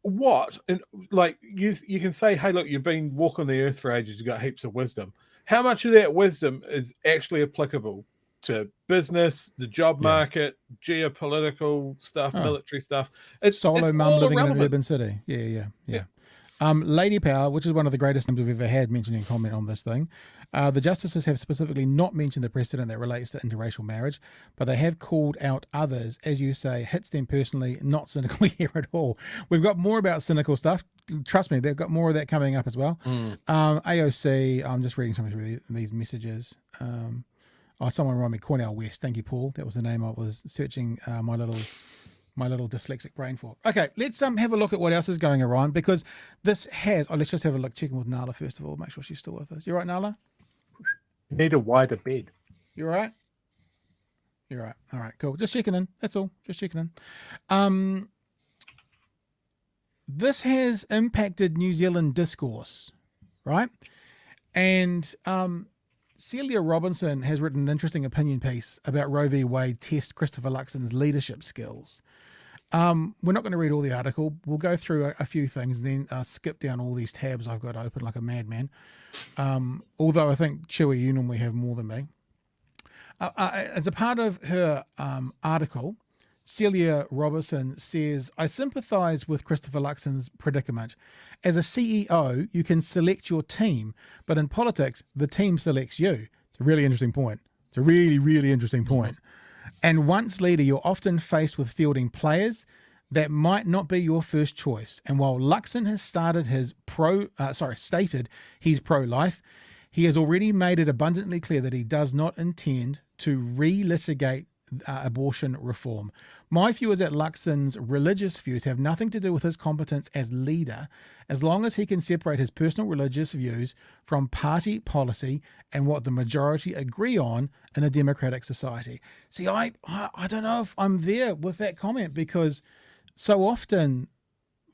what, and like you can say, hey, look, you've been walking the earth for ages, you've got heaps of wisdom. How much of that wisdom is actually applicable to business, the job market, geopolitical stuff, military stuff? It's solo mum living in an urban city. Yeah. Lady Power, which is one of the greatest names we've ever had, mentioning a comment on this thing. The justices have specifically not mentioned the precedent that relates to interracial marriage, but they have called out others, as you say, hits them personally, not cynical here at all. We've got more about cynical stuff. Trust me, they've got more of that coming up as well. AOC, I'm just reading something through these messages. Someone wrote me Cornell West. Thank you, Paul. That was the name I was searching my little dyslexic brain for. Okay, let's have a look at what else is going around, because this has... let's just have a look, checking with Nala first of all, make sure she's still with us. You right, Nala? You need a wider bed. You all right? You're right. All right, cool. Just checking in. That's all. Just checking in. This has impacted New Zealand discourse, right? And Celia Robinson has written an interesting opinion piece about Roe v. Wade test Christopher Luxon's leadership skills. We're not going to read all the article. We'll go through a few things and then skip down all these tabs I've got open like a madman. Although I think, Chewy, you normally have more than me. As a part of her article, Celia Robinson says, I sympathise with Christopher Luxon's predicament. As a CEO, you can select your team, but in politics, the team selects you. It's a really interesting point. It's a really, really interesting point. And once leader, you're often faced with fielding players that might not be your first choice. And while Luxon has stated he's pro-life, he has already made it abundantly clear that he does not intend to relitigate abortion reform. My view is that Luxon's religious views have nothing to do with his competence as leader, as long as he can separate his personal religious views from party policy and what the majority agree on in a democratic society. See, I don't know if I'm there with that comment, because so often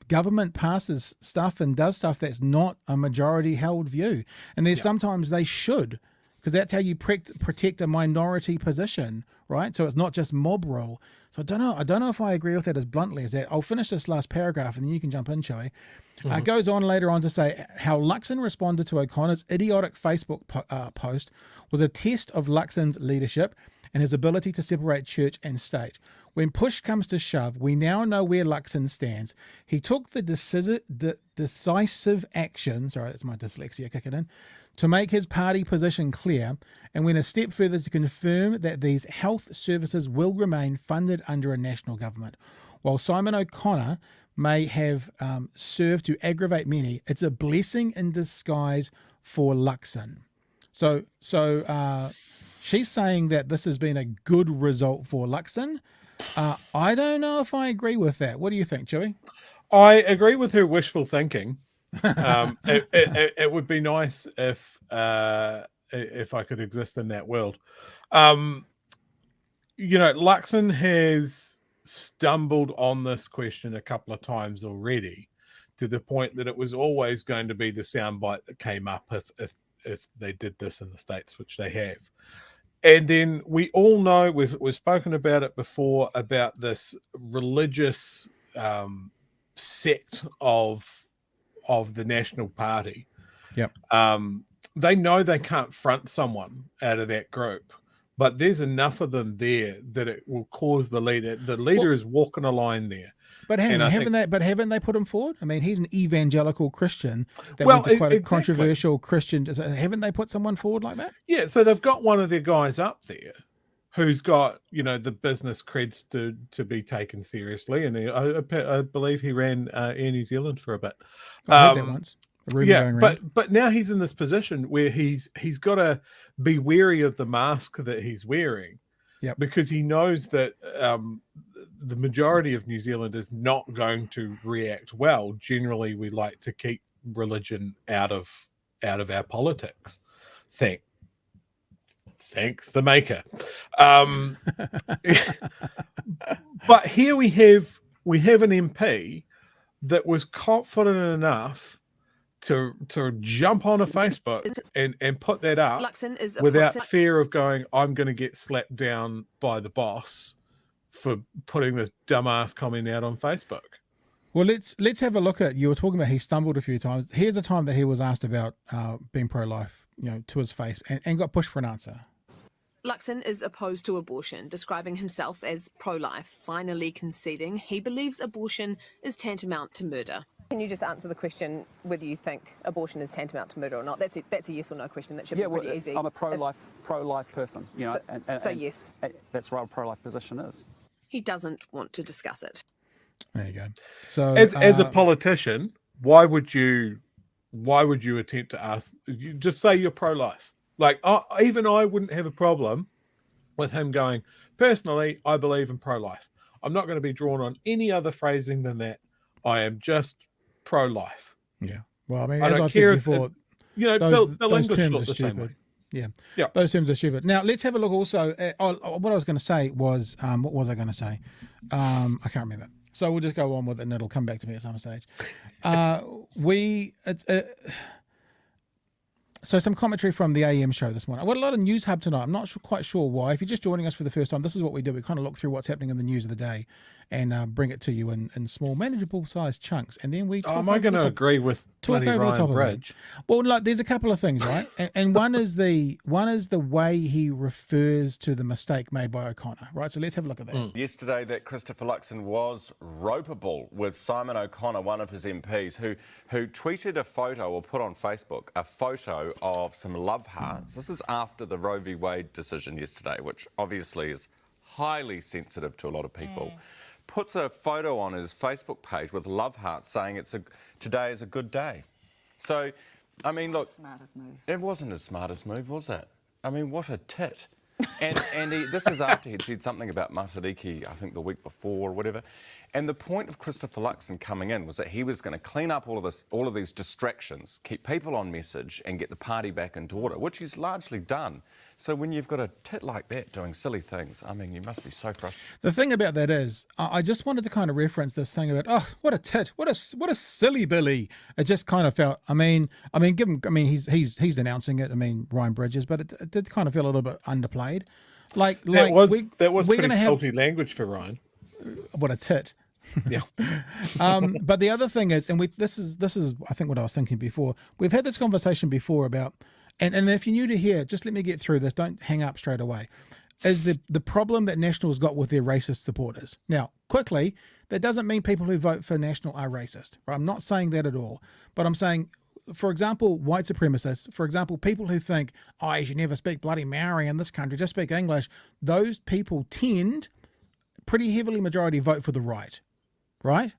government passes stuff and does stuff that's not a majority held view. And there's sometimes they should, because that's how you protect a minority position, right? So it's not just mob rule. So I don't know if I agree with that as bluntly as that. I'll finish this last paragraph and then you can jump in, Chewy. It goes on later on to say how Luxon responded to O'Connor's idiotic Facebook post was a test of Luxon's leadership and his ability to separate church and state. When push comes to shove, we now know where Luxon stands. He took the decisive action, sorry, that's my dyslexia kicking in, to make his party position clear, and went a step further to confirm that these health services will remain funded under a national government. While Simon O'Connor may have served to aggravate many, it's a blessing in disguise for Luxon. So She's saying that this has been a good result for Luxon. I don't know if I agree with that. What do you think, Chewy? I agree with her wishful thinking. It would be nice if I could exist in that world. Luxon has stumbled on this question a couple of times already, to the point that it was always going to be the soundbite that came up if they did this in the States, which they have. And then we all know, we've spoken about it before, about this religious sect of the National Party. Yep. They know they can't front someone out of that group, but there's enough of them there that it will cause the leader. The leader is walking a line there. But haven't they put him forward? I mean, he's an evangelical Christian that went to quite a controversial Christian. Haven't they put someone forward like that? Yeah, so they've got one of their guys up there who's got, the business creds to be taken seriously, and I believe he ran Air New Zealand for a bit. I heard that once. But now he's in this position where he's got to be wary of the mask that he's wearing. Yep. Because he knows that the majority of New Zealand is not going to react well. Generally, we like to keep religion out of our politics. Thank the maker. But here we have an MP that was confident enough to jump on a Facebook and put that up without fear of going, I'm going to get slapped down by the boss for putting this dumbass comment out on Facebook. Well, let's have a look at, you were talking about he stumbled a few times. Here's a time that he was asked about being pro-life, to his face, and got pushed for an answer. Luxon is opposed to abortion, describing himself as pro-life, finally conceding he believes abortion is tantamount to murder. Can you just answer the question whether you think abortion is tantamount to murder or not? That's a yes or no question. That should be pretty easy. I'm a pro-life person, So yes. That's what a pro-life position is. He doesn't want to discuss it. There you go. So as a politician, why would you attempt to ask? You just say you're pro-life. Like, even I wouldn't have a problem with him going, personally, I believe in pro-life. I'm not going to be drawn on any other phrasing than that. I am just pro-life. Yeah. Well, I mean, as I've said before, those terms are stupid. Yeah. Those terms are stupid. Now, let's have a look also. What I was going to say was, what was I going to say? I can't remember. So we'll just go on with it and it'll come back to me at some stage. So some commentary from the AM show this morning. I've got a lot of News Hub tonight. I'm not quite sure why. If you're just joining us for the first time, this is what we do. We kind of look through what's happening in the news of the day and bring it to you in small, manageable sized chunks. And then we talk am I going to agree with talk over the top of it? Well, like, there's a couple of things, right? and one is the way he refers to the mistake made by O'Connor, right? So let's have a look at that. Yesterday, that Christopher Luxon was ropeable with Simon O'Connor, one of his MPs, who tweeted a photo or put on Facebook a photo of some love hearts. This is after the Roe v. Wade decision yesterday, which obviously is highly sensitive to a lot of people. Puts a photo on his Facebook page with love hearts saying today is a good day. So, I mean, look, smartest move. It wasn't his smartest move, was it? I mean, what a tit. And this is after he'd said something about Matariki, I think the week before or whatever. And the point of Christopher Luxon coming in was that he was going to clean up all of these distractions, keep people on message and get the party back into order, which he's largely done. So when you've got a tit like that doing silly things, I mean, you must be so frustrated. The thing about that is, I just wanted to kind of reference this thing about, oh, what a tit, what a silly Billy. It just kind of felt, he's denouncing it. I mean, Ryan Bridges, but it did kind of feel a little bit underplayed. That was pretty salty language for Ryan. What a tit. Yeah. But the other thing is, and this is I think what I was thinking before. We've had this conversation before about, and if you're new to here, just let me get through this. Don't hang up straight away. Is the problem that National's got with their racist supporters. Now, quickly, that doesn't mean people who vote for National are racist. Right? I'm not saying that at all. But I'm saying, for example, white supremacists, for example, people who think, oh, you should never speak bloody Maori in this country, just speak English. Those people tend, pretty heavily majority, vote for the right. Right?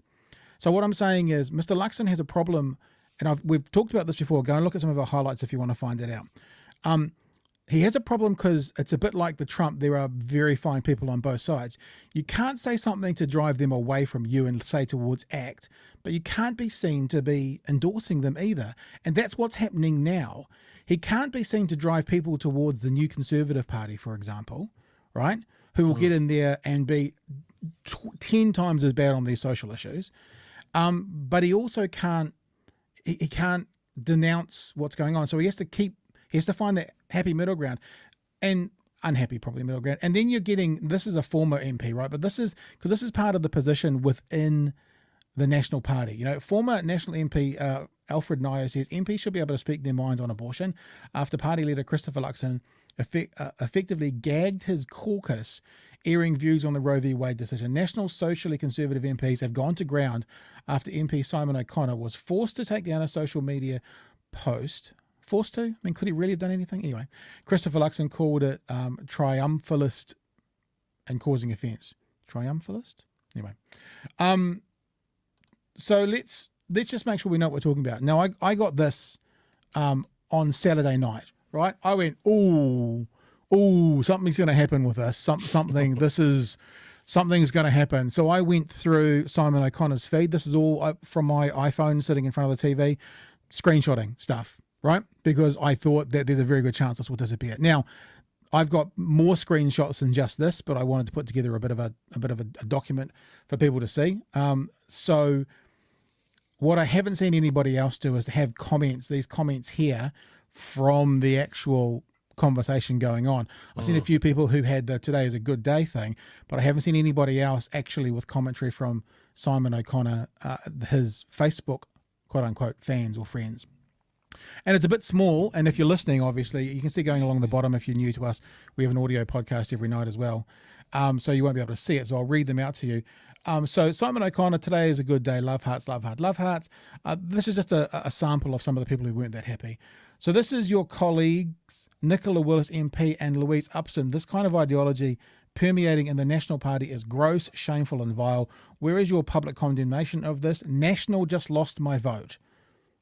So what I'm saying is Mr. Luxon has a problem, and we've talked about this before. Go and look at some of our highlights if you want to find it out. he has a problem because it's a bit like the Trump. There are very fine people on both sides. You can't say something to drive them away from you and say towards ACT, but you can't be seen to be endorsing them either. And that's what's happening now. He can't be seen to drive people towards the new Conservative Party, for example, right? Who will get in there and be 10 times as bad on these social issues. But he also can't denounce what's going on. So he has to find that happy middle ground, and unhappy probably middle ground. And then you're getting, this is a former MP, right? But this is part of the position within the National Party. You know, former National MP Alfred Nyo says MPs should be able to speak their minds on abortion after party leader Christopher Luxon effectively gagged his caucus airing views on the Roe v. Wade decision. National socially conservative MPs have gone to ground after MP Simon O'Connor was forced to take down a social media post. Forced to? I mean, could he really have done anything? Anyway, Christopher Luxon called it triumphalist and causing offence. Triumphalist? Anyway. So let's just make sure we know what we're talking about. Now, I got this on Saturday night, right? I went, ooh, something's going to happen with this. Something's going to happen. So I went through Simon O'Connor's feed. This is all from my iPhone sitting in front of the TV, screenshotting stuff, right? Because I thought that there's a very good chance this will disappear. Now, I've got more screenshots than just this, but I wanted to put together a bit of a document for people to see. So what I haven't seen anybody else do is to have these comments here from the actual conversation going on. I've seen a few people who had the "today is a good day" thing, but I haven't seen anybody else actually with commentary from Simon O'Connor, his Facebook quote unquote fans or friends. And it's a bit small, and if you're listening, obviously, you can see going along the bottom if you're new to us, we have an audio podcast every night as well. So you won't be able to see it, so I'll read them out to you. So Simon O'Connor, today is a good day, love hearts, love heart, love hearts. This is just a sample of some of the people who weren't that happy. So this is your colleagues, Nicola Willis MP and Louise Upson. This kind of ideology permeating in the National Party is gross, shameful and vile. Where is your public condemnation of this? National just lost my vote,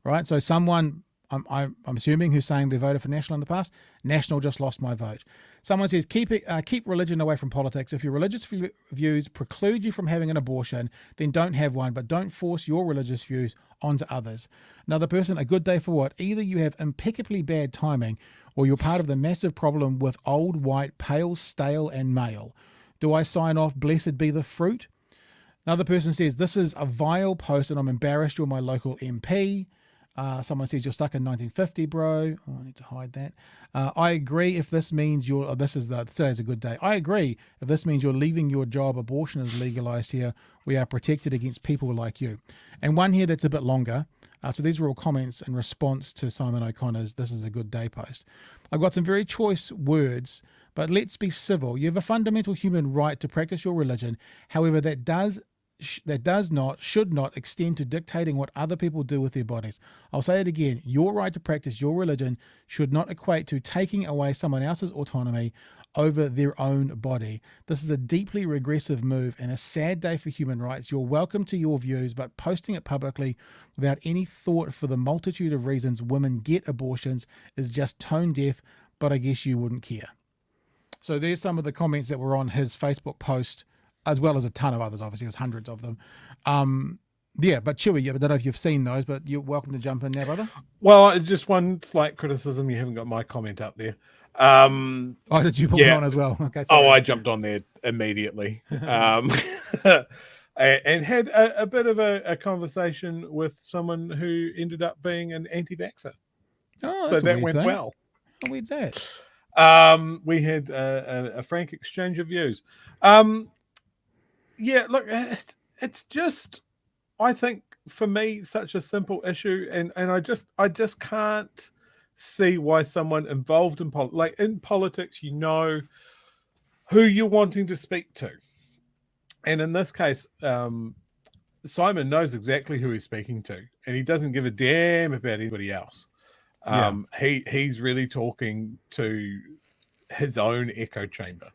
right? So someone... I'm assuming who's saying they voted for National in the past. National just lost my vote. Someone says, keep religion away from politics. If your religious views preclude you from having an abortion, then don't have one, but don't force your religious views onto others. Another person, a good day for what? Either you have impeccably bad timing or you're part of the massive problem with old, white, pale, stale and male. Do I sign off, blessed be the fruit? Another person says, this is a vile post and I'm embarrassed you're my local MP. Someone says you're stuck in 1950, bro. Oh, I need to hide that. I agree if this means today's a good day. I agree if this means you're leaving your job, abortion is legalized here. We are protected against people like you. And one here that's a bit longer. So these were all comments in response to Simon O'Connor's "This is a good day" post. I've got some very choice words, but let's be civil. You have a fundamental human right to practice your religion. However, that should not extend to dictating what other people do with their bodies. I'll say it again. Your right to practice your religion should not equate to taking away someone else's autonomy over their own body. This is a deeply regressive move and a sad day for human rights. You're welcome to your views, but posting it publicly without any thought for the multitude of reasons women get abortions is just tone deaf, but I guess you wouldn't care. So there's some of the comments that were on his Facebook post, as well as a ton of others. Obviously, there's hundreds of them. But Chewy, I don't know if you've seen those, but you're welcome to jump in now, brother. Well, just one slight criticism. You haven't got my comment up there. Did you put one on as well? Okay. Sorry. I jumped on there immediately. And had a bit of a conversation with someone who ended up being an anti-vaxxer. Oh, so that went well. How weird's that? We had a frank exchange of views. Yeah, look, it's just, I think for me, such a simple issue, and I just can't see why someone involved in politics, you know who you're wanting to speak to, and in this case, Simon knows exactly who he's speaking to, and he doesn't give a damn about anybody else. He's really talking to his own echo chamber.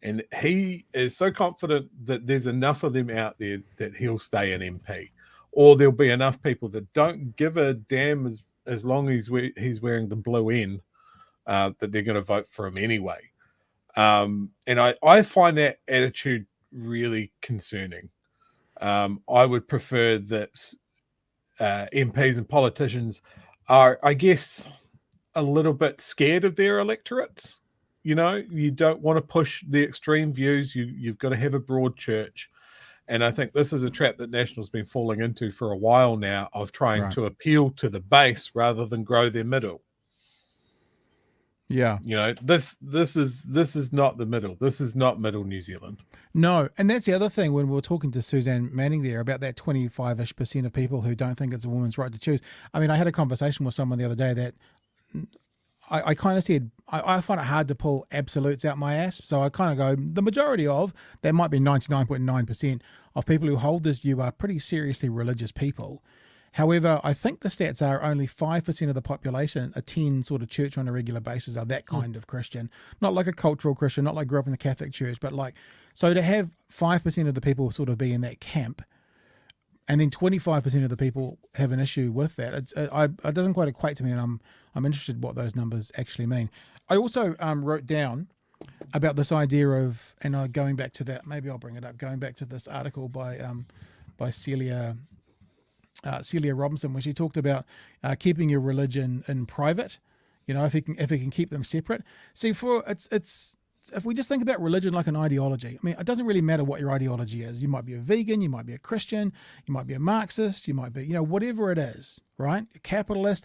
And he is so confident that there's enough of them out there that he'll stay an MP. Or there'll be enough people that don't give a damn as long as he's wearing the blue N that they're going to vote for him anyway. And I find that attitude really concerning. I would prefer that MPs and politicians are, I guess, a little bit scared of their electorates. You know, you don't want to push the extreme views. You've got to have a broad church. And I think this is a trap that National's been falling into for a while now, of trying to appeal to the base rather than grow their middle. Yeah. You know, this is not the middle. This is not middle New Zealand. No, and that's the other thing when we were talking to Suzanne Manning there about that 25-ish% of people who don't think it's a woman's right to choose. I mean, I had a conversation with someone the other day that I kind of said, I find it hard to pull absolutes out my ass. So I kind of go, the majority of, there might be 99.9% of people who hold this view are pretty seriously religious people. However, I think the stats are only 5% of the population attend sort of church on a regular basis, are that kind of Christian. Not like a cultural Christian, not like grew up in the Catholic Church, but like, so to have 5% of the people sort of be in that camp, and then 25% of the people have an issue with that, it doesn't quite equate to me, and I'm interested what those numbers actually mean. I also wrote down about this idea of, and going back to that, maybe I'll bring it up, going back to this article by Celia Robinson, where she talked about keeping your religion in private. You know, if you can keep them separate. See, if we just think about religion like an ideology, I mean, it doesn't really matter what your ideology is. You might be a vegan, you might be a Christian, you might be a Marxist, you might be, you know, whatever it is, right? A capitalist.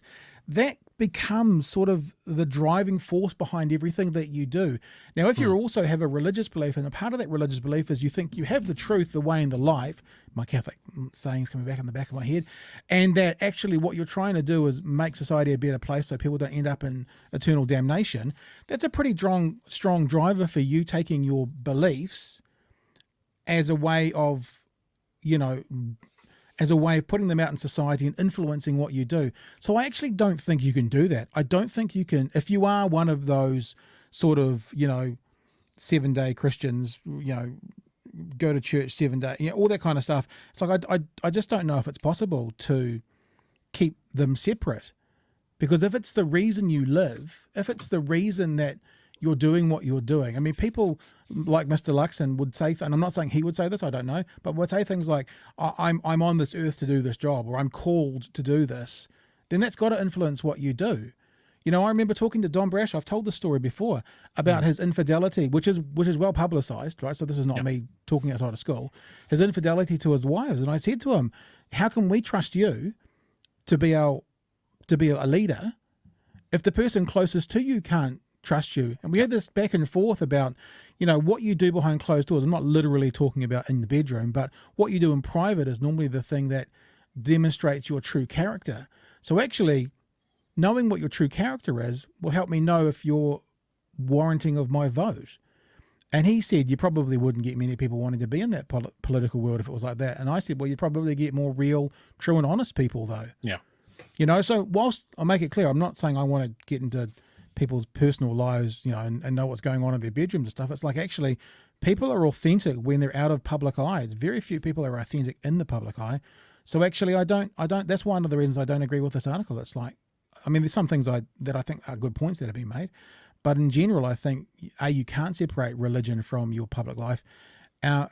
That becomes sort of the driving force behind everything that you do. Now, if you also have a religious belief, and a part of that religious belief is you think you have the truth, the way, and the life, my Catholic sayings coming back in the back of my head, and that actually what you're trying to do is make society a better place so people don't end up in eternal damnation, that's a pretty strong driver for you taking your beliefs as a way of, you know, as a way of putting them out in society and influencing what you do. So I actually don't think you can do that. I don't think you can, if you are one of those sort of, you know, 7-day Christians, you know, go to church 7 days, you know, all that kind of stuff. It's like, I just don't know if it's possible to keep them separate. Because if it's the reason you live, if it's the reason that you're doing what you're doing, I mean, people like Mr. Luxon would say, and I'm not saying he would say this, I don't know, but would say things like, I'm on this earth to do this job, or I'm called to do this, then that's got to influence what you do. You know, I remember talking to Don Brash, I've told this story before, about his infidelity, which is well publicized, right? So this is not me talking outside of school. His infidelity to his wives. And I said to him, how can we trust you to be a leader if the person closest to you can't trust you? And we had this back and forth about, you know, what you do behind closed doors. I'm not literally talking about in the bedroom, but what you do in private is normally the thing that demonstrates your true character. So actually, knowing what your true character is will help me know if you're warranting of my vote. And he said, you probably wouldn't get many people wanting to be in that political world if it was like that. And I said, well, you'd probably get more real, true and honest people though. Yeah. You know, so whilst I'll make it clear, I'm not saying I want to get into people's personal lives, you know, and know what's going on in their bedrooms and stuff. It's like, actually, people are authentic when they're out of public eye. Very few people are authentic in the public eye. So actually, I don't, that's one of the reasons I don't agree with this article. It's like, I mean, there's some things that I think are good points that have been made, but in general, I think, you can't separate religion from your public life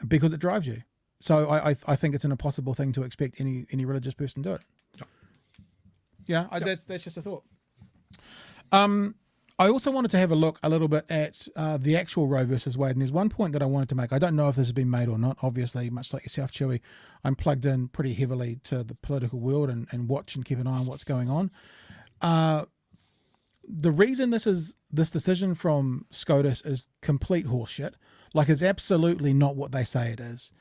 because it drives you. So I think it's an impossible thing to expect any religious person to do it. Yeah, that's just a thought. I also wanted to have a look a little bit at the actual Roe versus Wade, and there's one point that I wanted to make. I don't know if this has been made or not. Obviously, much like yourself, Chewy, I'm plugged in pretty heavily to the political world and watch and keep an eye on what's going on. The reason this decision from SCOTUS is complete horseshit, like it's absolutely not what they say it is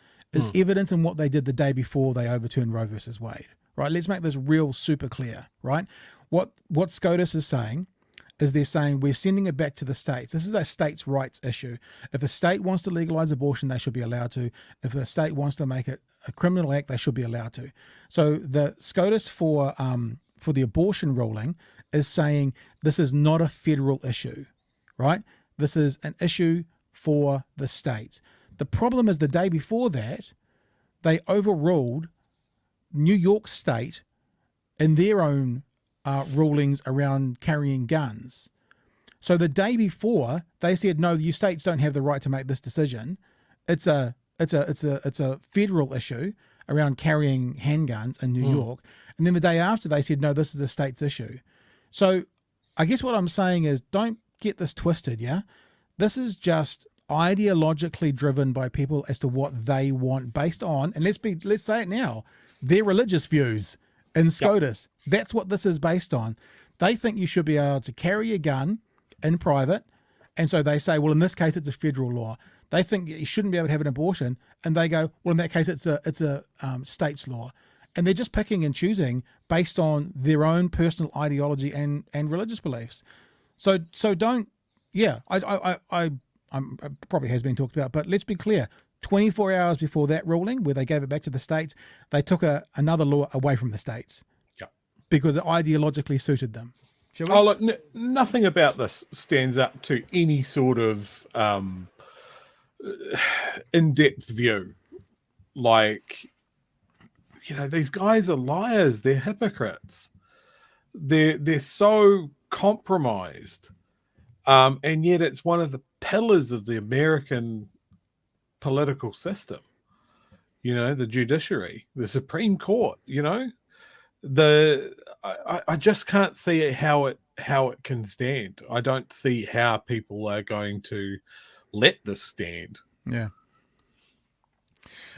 evident in what they did the day before they overturned Roe versus Wade. Right? Let's make this real super clear. Right? What SCOTUS is saying is they're saying we're sending it back to the states. This is a states' rights issue. If a state wants to legalize abortion, they should be allowed to. If a state wants to make it a criminal act, they should be allowed to. So the SCOTUS for the abortion ruling is saying this is not a federal issue, right? This is an issue for the states. The problem is the day before that, they overruled New York State in their own rulings around carrying guns. So the day before they said, no, you states don't have the right to make this decision. It's a federal issue around carrying handguns in New York. And then the day after they said, no, this is a state's issue. So I guess what I'm saying is don't get this twisted. Yeah. This is just ideologically driven by people as to what they want based on, and let's say it now, their religious views in SCOTUS. Yep. That's what this is based on. They think you should be able to carry a gun in private, and so they say, well, in this case, it's a federal law. They think you shouldn't be able to have an abortion, and they go, well, in that case, it's a state's law, and they're just picking and choosing based on their own personal ideology and religious beliefs. So don't, yeah, I'm probably has been talked about, but let's be clear. 24 hours before that ruling, where they gave it back to the states, they took another law away from the states. Yeah, because it ideologically suited them. Oh, look, nothing about this stands up to any sort of in-depth view. Like, these guys are liars. They're hypocrites. They're so compromised, and yet it's one of the pillars of the American political system. The judiciary, the Supreme Court. I just can't see how it can stand. I don't see how people are going to let this stand.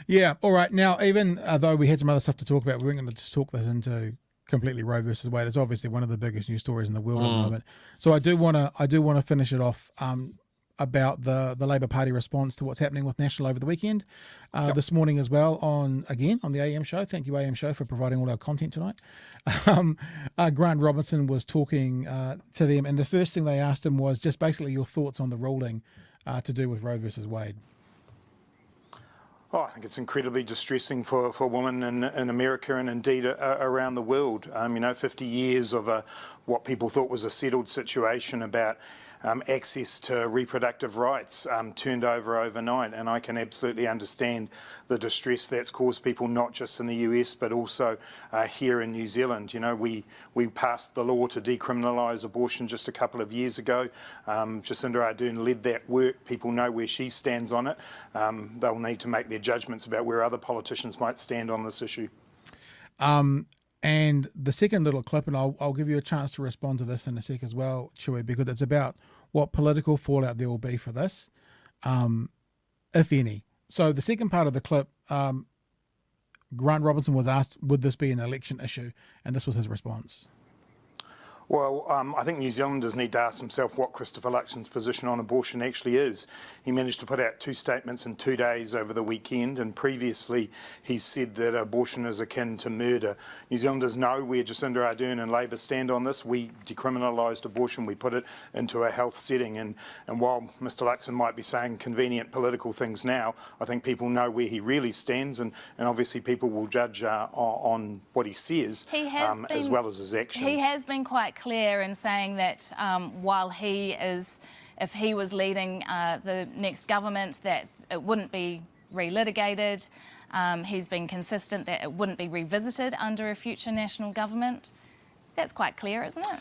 Yeah. All right. Now, even though we had some other stuff to talk about, we weren't going to just talk this into completely Roe versus Wade. It's obviously one of the biggest news stories in the world at the moment. So I do want to finish it off about the Labour Party response to what's happening with National over the weekend. This morning as well on the AM show. Thank you, AM show, for providing all our content tonight. Grant Robertson was talking to them, and the first thing they asked him was just basically your thoughts on the ruling to do with Roe versus Wade. Oh, I think it's incredibly distressing for women in America and indeed around the world. 50 years of what people thought was a settled situation about access to reproductive rights turned over overnight, and I can absolutely understand the distress that's caused people not just in the US but also here in New Zealand. We passed the law to decriminalise abortion just a couple of years ago. Jacinda Ardern led that work. People know where she stands on it. They'll need to make their judgments about where other politicians might stand on this issue. And the second little clip, and I'll give you a chance to respond to this in a sec as well, Chewy, because it's about what political fallout there will be for this, if any. So the second part of the clip, Grant Robertson was asked, would this be an election issue? And this was his response. Well, I think New Zealanders need to ask themselves what Christopher Luxon's position on abortion actually is. He managed to put out 2 statements in 2 days over the weekend, and previously he said that abortion is akin to murder. New Zealanders know where Jacinda Ardern and Labour stand on this. We decriminalised abortion, we put it into a health setting, and while Mr Luxon might be saying convenient political things now, I think people know where he really stands, and obviously people will judge on what he says as well as his actions. He has been quite clear in saying that while if he was leading the next government, that it wouldn't be relitigated. He's been consistent that it wouldn't be revisited under a future national government. That's quite clear, isn't it?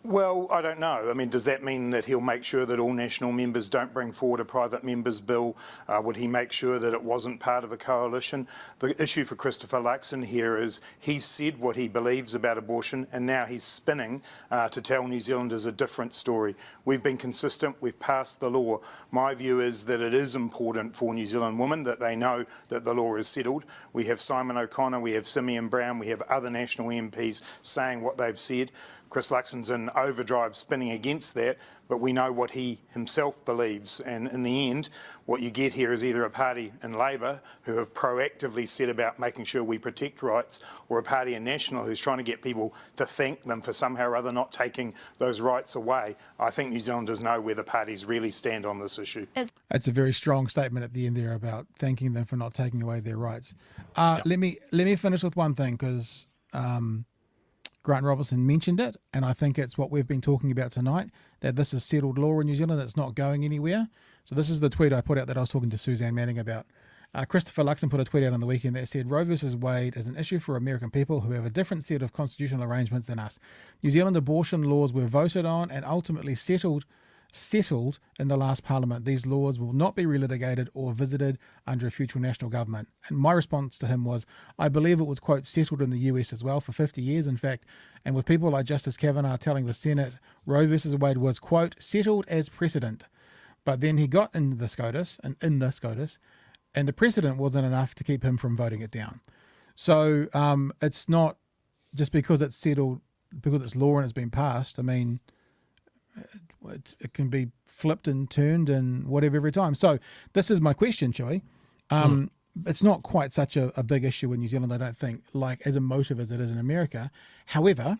Well, I don't know. I mean, does that mean that he'll make sure that all national members don't bring forward a private member's bill? Would he make sure that it wasn't part of a coalition? The issue for Christopher Luxon here is he's said what he believes about abortion, and now he's spinning to tell New Zealanders a different story. We've been consistent. We've passed the law. My view is that it is important for New Zealand women that they know that the law is settled. We have Simon O'Connor, we have Simeon Brown, we have other national MPs saying what they've said. Chris Luxon's in overdrive spinning against that, but we know what he himself believes, and in the end what you get here is either a party in Labour who have proactively set about making sure we protect rights, or a party in National who's trying to get people to thank them for somehow or other not taking those rights away. I think New Zealanders know where the parties really stand on this issue. That's a very strong statement at the end there about thanking them for not taking away their rights. Let me finish with one thing, because Grant Robertson mentioned it, and I think it's what we've been talking about tonight, that this is settled law in New Zealand. It's not going anywhere. So this is the tweet I put out that I was talking to Suzanne Manning about. Christopher Luxon put a tweet out on the weekend that said, Roe versus Wade is an issue for American people who have a different set of constitutional arrangements than us. New Zealand abortion laws were voted on and ultimately settled in the last parliament. These laws will not be relitigated or visited under a future national government. And my response to him was, I believe it was, quote, settled in the US as well for 50 years, in fact. And with people like Justice Kavanaugh telling the Senate Roe versus Wade was, quote, settled as precedent. But then he got in the SCOTUS, and the precedent wasn't enough to keep him from voting it down. So it's not just because it's settled, because it's law and it's been passed. I mean, it can be flipped and turned and whatever every time. So this is my question, Chewy. It's not quite such a big issue in New Zealand, I don't think, like as emotive as it is in America. However,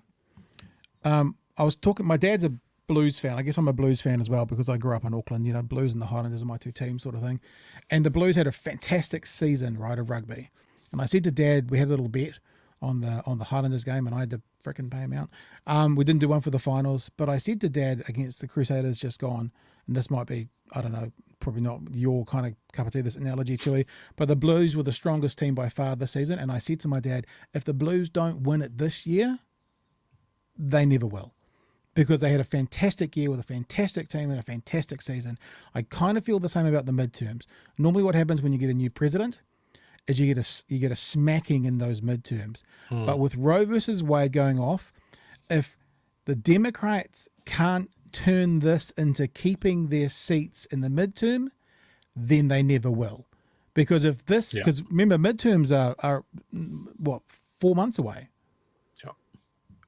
I was talking, my dad's a Blues fan. I guess I'm a Blues fan as well because I grew up in Auckland, you know, Blues and the Highlanders are my two teams sort of thing. And the Blues had a fantastic season, right, of rugby. And I said to Dad, we had a little bet on the Highlanders game and I had to frickin' pay him out. We didn't do one for the finals, but I said to Dad against the Crusaders just gone, and this might be, I don't know, probably not your kind of cup of tea, this analogy, Chewy, but the Blues were the strongest team by far this season. And I said to my dad, if the Blues don't win it this year, they never will. Because they had a fantastic year with a fantastic team and a fantastic season. I kind of feel the same about the midterms. Normally what happens when you get a new president is you get a smacking in those midterms. But with Roe versus Wade going off, if the Democrats can't turn this into keeping their seats in the midterm, then they never will. Because if this, because remember, midterms are what, 4 months away.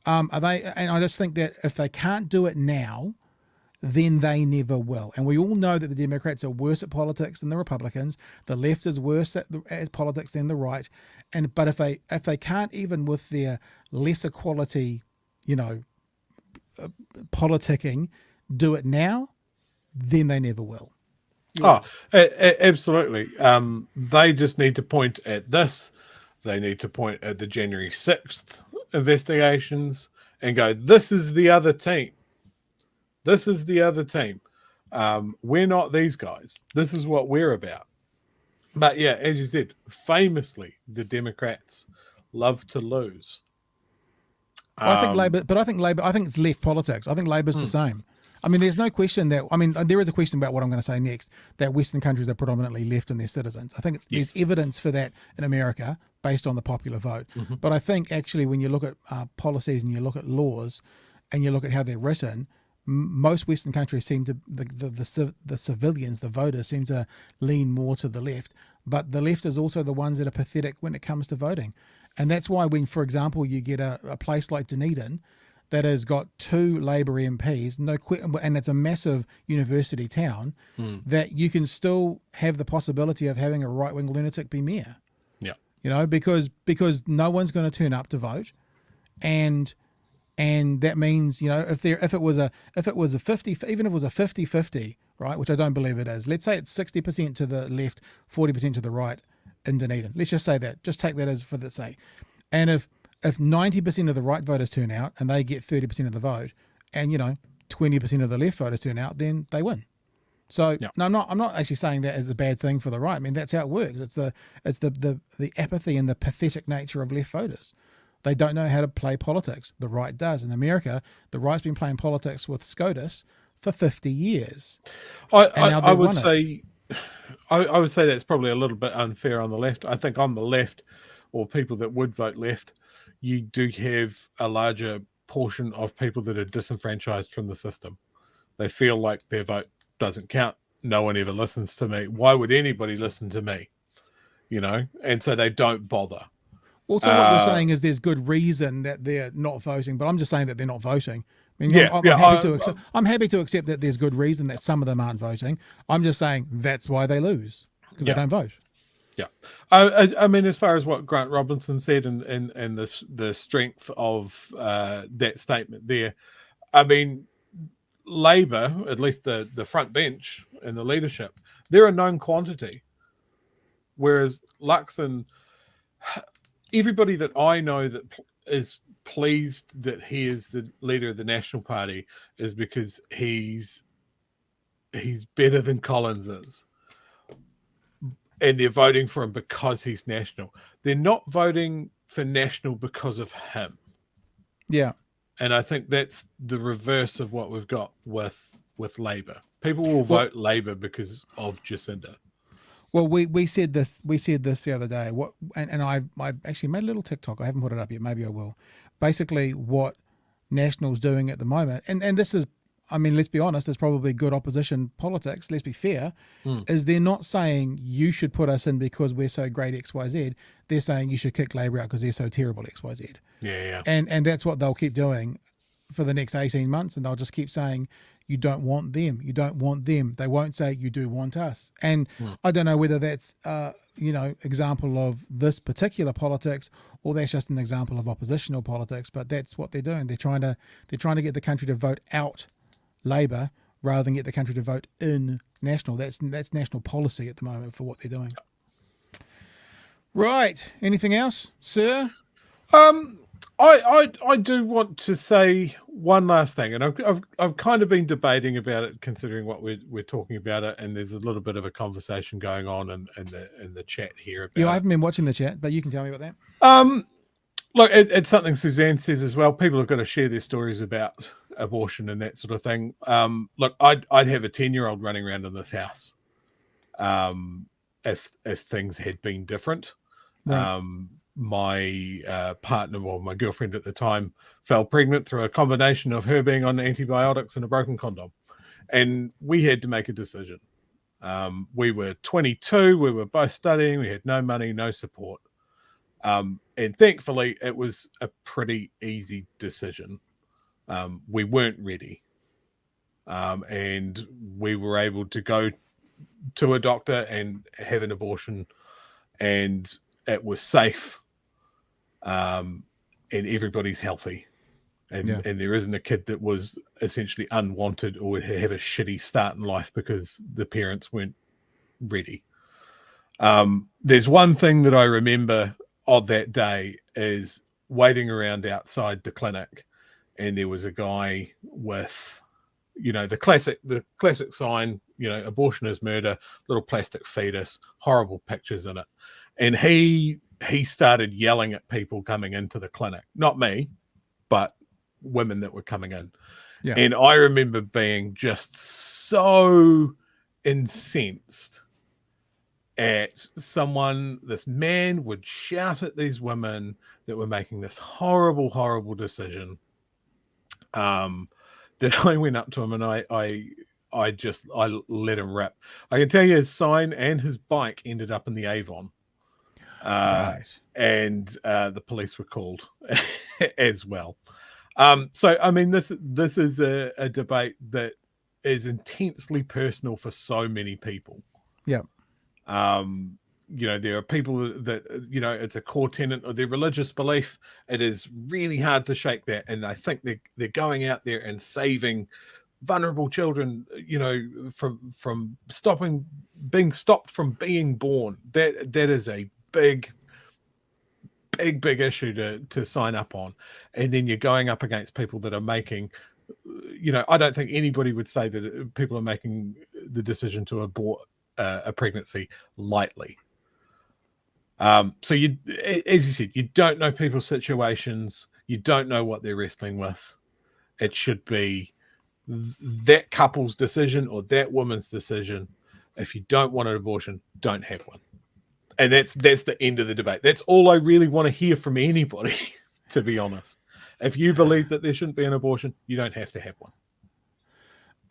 Are they? And I just think that if they can't do it now, then they never will. And we all know that the Democrats are worse at politics than the Republicans. The left is worse at politics than the right. But if they can't, even with their lesser quality, you know, politicking, do it now, then they never will. Oh, absolutely. They just need to point at this. They need to point at the January 6th investigations and go, this is the other team. This is the other team. We're not these guys. This is what we're about. But yeah, as you said, famously, the Democrats love to lose. I think Labor, I think it's left politics. I think Labor's the same. I mean, there's no question that, I mean, there is a question about what I'm going to say next, that Western countries are predominantly left in their citizens. I think there's evidence for that in America based on the popular vote. But I think actually when you look at policies and you look at laws and you look at how they're written, most Western countries seem to, the civilians, the voters seem to lean more to the left. But the left is also the ones that are pathetic when it comes to voting. And that's why when, for example, you get a place like Dunedin that has got 2 Labour MPs, and it's a massive university town, that you can still have the possibility of having a right-wing lunatic be mayor. Yeah. You know, because no one's going to turn up to vote, and that means, you know, if it was a 50, even if it was a 50-50, right, which I don't believe it is. Let's say it's 60% to the left, 40% to the right in Dunedin. Let's just say that. Just take that as for the sake. And if 90% of the right voters turn out and they get 30% of the vote, and, you know, 20% of the left voters turn out, then they win. So no, I'm not actually saying that as a bad thing for the right. I mean, that's how it works. It's the apathy and the pathetic nature of left voters. They don't know how to play politics. The right does. In America, the right's been playing politics with SCOTUS for 50 years. I would say that's probably a little bit unfair on the left. I think on the left, or people that would vote left, you do have a larger portion of people that are disenfranchised from the system. They feel like their vote doesn't count. No one ever listens to me. Why would anybody listen to me? You know, and so they don't bother. Also, what you're saying is there's good reason that they're not voting, but I'm just saying that they're not voting. I mean, I'm happy to accept that there's good reason that some of them aren't voting. I'm just saying that's why they lose, because they don't vote. Yeah. I mean, as far as what Grant Robinson said and the strength of that statement there, I mean, Labour, at least the front bench and the leadership, they're a known quantity. Whereas Luxon, everybody that I know that is pleased that he is the leader of the National Party is because he's better than Collins is. and they're voting for him because he's national. They're not voting for national because of him. Yeah. And I think that's the reverse of what we've got with Labour. People will vote Labour because of Jacinda. Well, we said this the other day. And I actually made a little TikTok. I haven't put it up yet. Maybe I will. Basically, what National's doing at the moment, and this is, I mean, let's be honest, it's probably good opposition politics. Let's be fair. Is they're not saying you should put us in because we're so great X, Y, Z. They're saying you should kick Labour out because they're so terrible X, Y, Z. Yeah. And that's what they'll keep doing for the next 18 months, and they'll just keep saying, you don't want them. You don't want them. They won't say, you do want us. And I don't know whether that's, example of this particular politics, or that's just an example of oppositional politics, but that's what they're doing. They're trying to get the country to vote out Labour rather than get the country to vote in National. That's national policy at the moment for what they're doing. Right. Anything else, sir? I do want to say one last thing, and I've kind of been debating about it, considering what we're talking about it, and there's a little bit of a conversation going on in the chat here. About I haven't been watching the chat, but you can tell me about that. Look, it's something Suzanne says as well. People have got to share their stories about abortion and that sort of thing. Look, I'd have a 10-year-old running around in this house if things had been different. Right. My partner, well, my girlfriend at the time, fell pregnant through a combination of her being on antibiotics and a broken condom. And we had to make a decision. We were 22, we were both studying, we had no money, no support. And thankfully, it was a pretty easy decision. We weren't ready. And we were able to go to a doctor and have an abortion, and it was safe. And everybody's healthy, and there isn't a kid that was essentially unwanted or would have a shitty start in life because the parents weren't ready. There's one thing that I remember of that day is waiting around outside the clinic, and there was a guy with, the classic sign, abortion is murder, little plastic fetus, horrible pictures in it, and he started yelling at people coming into the clinic. Not me, but women that were coming in. Yeah. And I remember being just so incensed at this man would shout at these women that were making this horrible, horrible decision. That I went up to him and I let him rip. I can tell you his sign and his bike ended up in the Avon. Nice. And the police were called as well. So I mean, this is a debate that is intensely personal for so many people. Yeah. There are people that it's a core tenet of their religious belief. It is really hard to shake that, and I think they're going out there and saving vulnerable children, from being stopped from being born. That is a big issue to sign up on. And then you're going up against people that are making, I don't think anybody would say that people are making the decision to abort a pregnancy lightly. So you, as you said, you don't know people's situations. You don't know what they're wrestling with. It should be that couple's decision or that woman's decision. If you don't want an abortion, don't have one. And that's the end of the debate. That's all I really want to hear from anybody, to be honest. If you believe that there shouldn't be an abortion, you don't have to have one.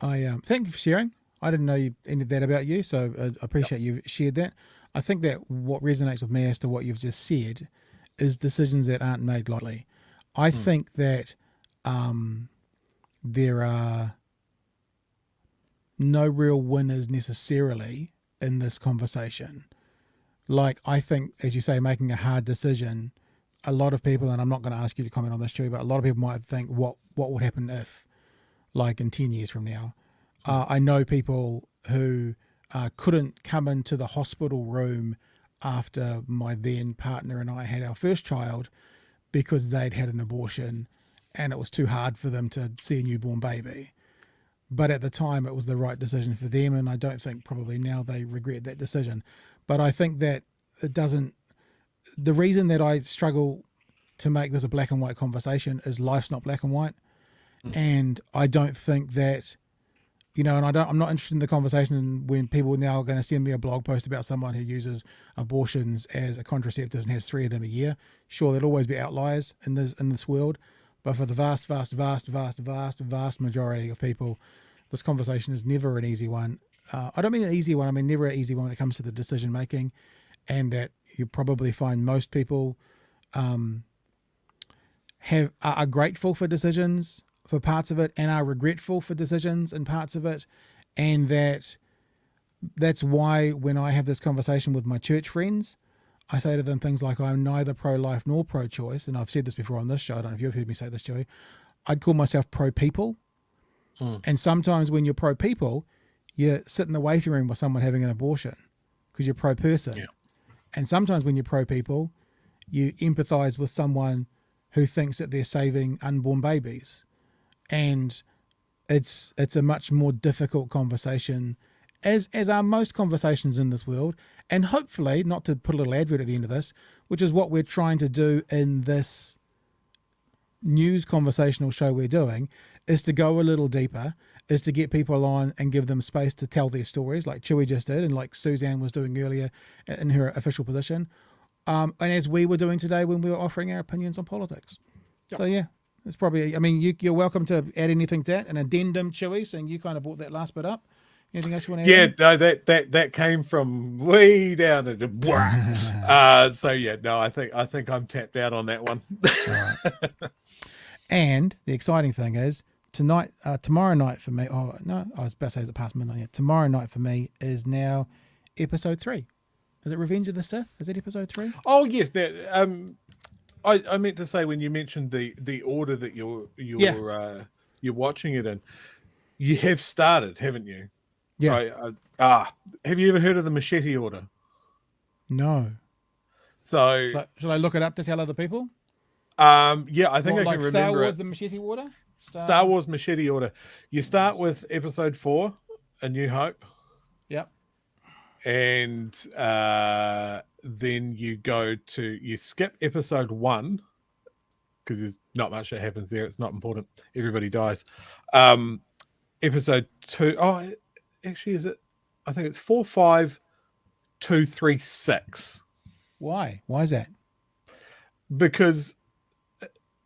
I thank you for sharing. I didn't know any of that about you, so I appreciate you shared that. I think that what resonates with me as to what you've just said is decisions that aren't made lightly. I think that there are no real winners necessarily in this conversation. Like, I think, as you say, making a hard decision, a lot of people, and I'm not going to ask you to comment on this, Chewie, but a lot of people might think, what would happen if, like, in 10 years from now? I know people who couldn't come into the hospital room after my then partner and I had our first child because they'd had an abortion and it was too hard for them to see a newborn baby. But at the time, it was the right decision for them, and I don't think probably now they regret that decision. But I think that it doesn't. The reason that I struggle to make this a black and white conversation is life's not black and white, and I don't think that, and I'm not interested in the conversation when people now are going to send me a blog post about someone who uses abortions as a contraceptive and has 3 of them a year. Sure, there'll always be outliers in this world, but for the vast majority of people, this conversation is never an easy one. I don't mean an easy one. I mean never an easy one when it comes to the decision making, and that you probably find most people are grateful for decisions for parts of it and are regretful for decisions in parts of it, and that's why when I have this conversation with my church friends, I say to them things like, I'm neither pro-life nor pro-choice, and I've said this before on this show, I don't know if you've heard me say this, Joey. I'd call myself pro-people, and sometimes when you're pro-people, you sit in the waiting room with someone having an abortion because you're pro-person, and sometimes when you're pro-people, you empathise with someone who thinks that they're saving unborn babies. And it's a much more difficult conversation, as are most conversations in this world. And hopefully, not to put a little advert at the end of this, which is what we're trying to do in this news conversational show we're doing, is to go a little deeper, is to get people on and give them space to tell their stories, like Chewy just did, and like Suzanne was doing earlier in her official position. And as we were doing today when we were offering our opinions on politics. Yep. So, yeah. It's probably, I mean, you're welcome to add anything to that. An addendum, Chewy, saying you kind of brought that last bit up. Anything else you want to add? Yeah, no, that came from way down at the so yeah, no, I think I'm tapped out on that one. All right. And the exciting thing is tomorrow night for me. Oh no, I was about to say it's past midnight. Yeah, tomorrow night for me is now episode 3. Is it Revenge of the Sith? Is it episode 3? Oh yes, that I meant to say when you mentioned the order that you're watching it in, you have started, haven't you? Yeah. Have you ever heard of the machete order? No. So should I look it up to tell other people? Yeah, I think I can remember Star Wars, the machete order. Star Wars machete order. You start with episode 4, A New Hope. Yep. And then you skip episode 1 because there's not much that happens there. It's not important. Everybody dies. Episode 2. Oh, actually, is it? I think it's 4, 5, 2, 3, 6. Why? Why is that? Because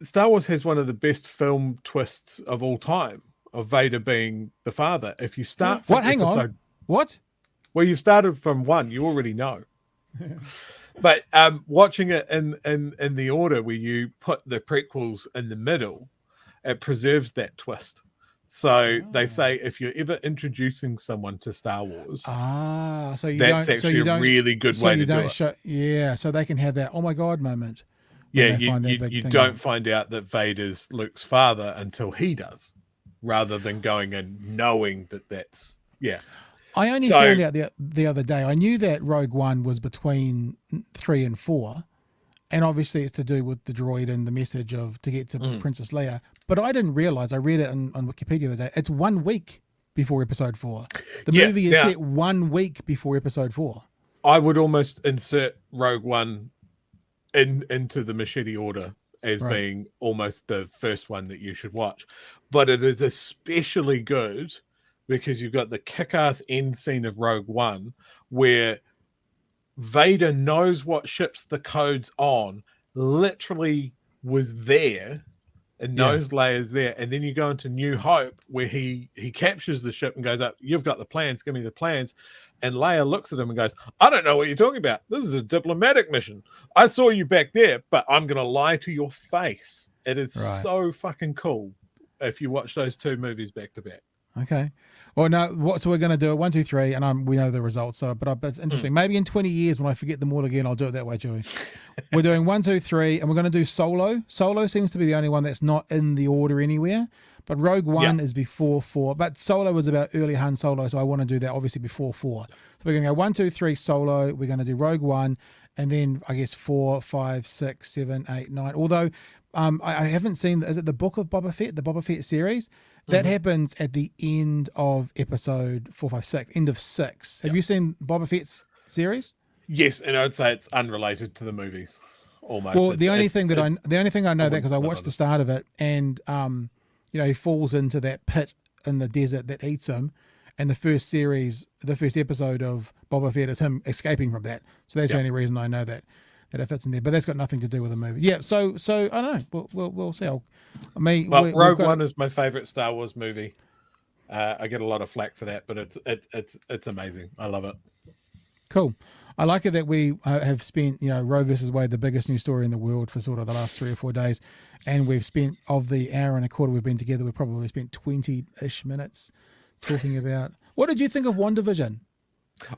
Star Wars has one of the best film twists of all time, of Vader being the father. If you start from Hang on. What? Well, you started from 1. You already know. But watching it in the order where you put the prequels in the middle, it preserves that twist. So they say if you're ever introducing someone to Star Wars, so that's actually a really good way to do it. Yeah, so they can have that "oh my god" moment. Yeah, you don't find out that Vader's Luke's father until he does, rather than going and knowing that that's I only found out the other day. I knew that Rogue One was between 3 and 4, and obviously it's to do with the droid and the message to get to Princess Leia. But I didn't realize, I read it on Wikipedia the other day, it's 1 week before episode 4. The movie is set 1 week before episode 4. I would almost insert Rogue One into the machete order as being almost the first one that you should watch. But it is especially good because you've got the kick-ass end scene of Rogue One where Vader knows what ships the code's on, literally was there and knows Leia's there. And then you go into New Hope where he captures the ship and goes up, "You've got the plans, give me the plans." And Leia looks at him and goes, "I don't know what you're talking about. This is a diplomatic mission. I saw you back there, but I'm going to lie to your face." It is so fucking cool if you watch those 2 movies back to back. Okay. Well, no. So we're going to do it 1, 2, 3, and we know the results. So, but it's interesting. Maybe in 20 years when I forget them all again, I'll do it that way, Joey. We're doing 1, 2, 3, and we're going to do Solo. Solo seems to be the only one that's not in the order anywhere. But Rogue One is before 4. But Solo was about early Han Solo, so I want to do that obviously before 4. So we're going to go 1, 2, 3 Solo. We're going to do Rogue One, and then I guess 4, 5, 6, 7, 8, 9. Although I haven't seen. Is it the Book of Boba Fett, the Boba Fett series? That happens at the end of episode 4, 5, 6. End of 6. Have you seen Boba Fett's series? Yes, and I'd say it's unrelated to the movies. Almost. Well, the only thing I know that because I wouldn't watched the love start of it, and he falls into that pit in the desert that eats him, and the first episode of Boba Fett is him escaping from that. So that's the only reason I know that it fits in there. But that's got nothing to do with the movie. Yeah. So I don't know. We'll see. Rogue One is my favorite Star Wars movie. I get a lot of flack for that, but it's amazing. I love it. Cool. I like it that we have spent, Roe versus Wade, the biggest news story in the world for sort of the last 3 or 4 days. And we've spent, of the hour and a quarter we've been together, we've probably spent 20-ish minutes talking about. What did you think of WandaVision?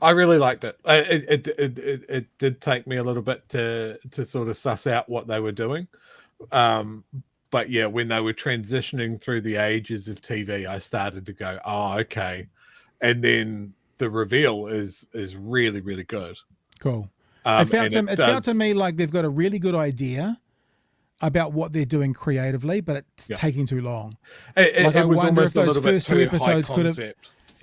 I really liked it. It did take me a little bit to sort of suss out what they were doing. But yeah, when they were transitioning through the ages of TV, I started to go, oh, okay. And then the reveal is really, really good. Cool. It felt to me like they've got a really good idea about what they're doing creatively, but it's taking too long. I wonder if those first 2 episodes could have...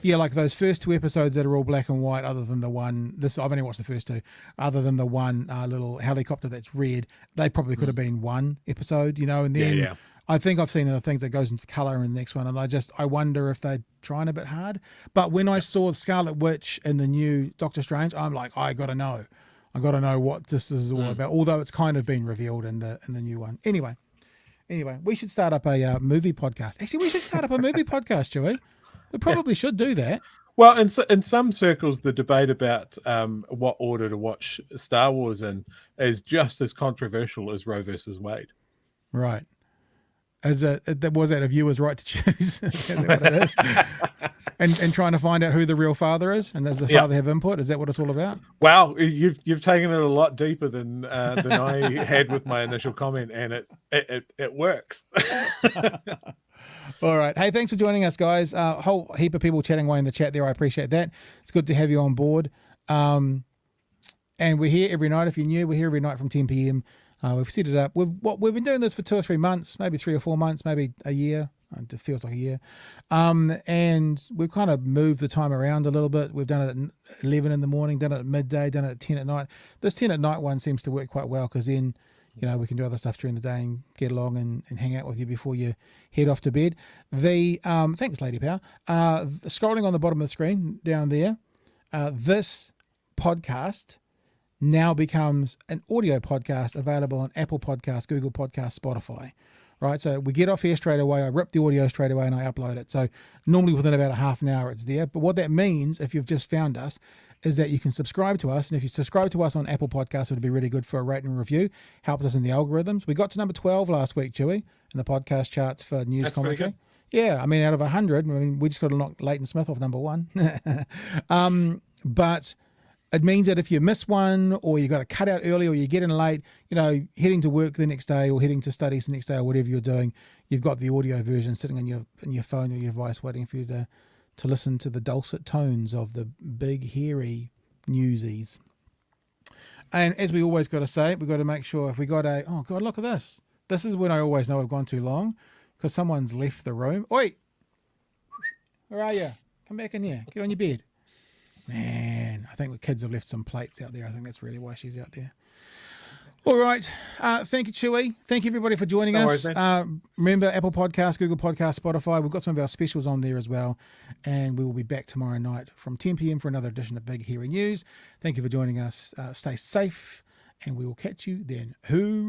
Yeah, like those first 2 episodes that are all black and white, other than the one... I've only watched the first 2. Other than the one little helicopter that's red, they probably could have been 1 episode, and then... I think I've seen other things that goes into colour in the next one, and I wonder if they're trying a bit hard. But when I saw Scarlet Witch in the new Doctor Strange, I'm like, I got to know what this is all about. Although it's kind of been revealed in the new one. Anyway, we should start up a movie podcast. Actually, we should start up a movie podcast, Joey. We probably should do that. Well, in some circles, the debate about what order to watch Star Wars in is just as controversial as Roe versus Wade. Right. Was that a viewer's right to choose? Is that what it is? and trying to find out who the real father is, and does the father have input? Is that what it's all about? Wow, you've taken it a lot deeper than I had with my initial comment, and it works. All right. Hey, thanks for joining us, guys. A whole heap of people chatting away in the chat there. I appreciate that. It's good to have you on board. And we're here every night. If you're new, we're here every night from 10 p.m. We've set it up. We've been doing this for 2 or 3 months, maybe 3 or 4 months, maybe a year. It feels like a year. And we've kind of moved the time around a little bit. We've done it at 11 in the morning, done it at midday, done it at 10 at night. This 10 at night one seems to work quite well because then, we can do other stuff during the day and get along and hang out with you before you head off to bed. Thanks, Lady Power. Scrolling on the bottom of the screen down there, this podcast now becomes an audio podcast available on Apple Podcasts, Google Podcasts, Spotify, right? So we get off here straight away. I rip the audio straight away and I upload it. So normally within about a half an hour it's there. But what that means, if you've just found us, is that you can subscribe to us. And if you subscribe to us on Apple Podcasts, it would be really good for a rating and review. Helps us in the algorithms. We got to number 12 last week, Chewy, in the podcast charts for news That's commentary. Yeah, I mean, out of 100, we just got to knock Leighton Smith off number 1. But it means that if you miss one or you got to cut out early or you get in late, heading to work the next day or heading to studies the next day or whatever you're doing, you've got the audio version sitting in your phone or your device waiting for you to listen to the dulcet tones of the big, hairy newsies. And as we always got to say, we've got to make sure if we got oh God, look at this. This is when I always know I've gone too long because someone's left the room. Oi! Where are you? Come back in here. Get on your bed. Man, I think the kids have left some plates out there. I think that's really why she's out there. All right. Thank you, Chewy. Thank you, everybody, for joining us. Remember, Apple Podcasts, Google Podcasts, Spotify. We've got some of our specials on there as well. And we will be back tomorrow night from 10 p.m. for another edition of Big Hairy News. Thank you for joining us. Stay safe, and we will catch you then.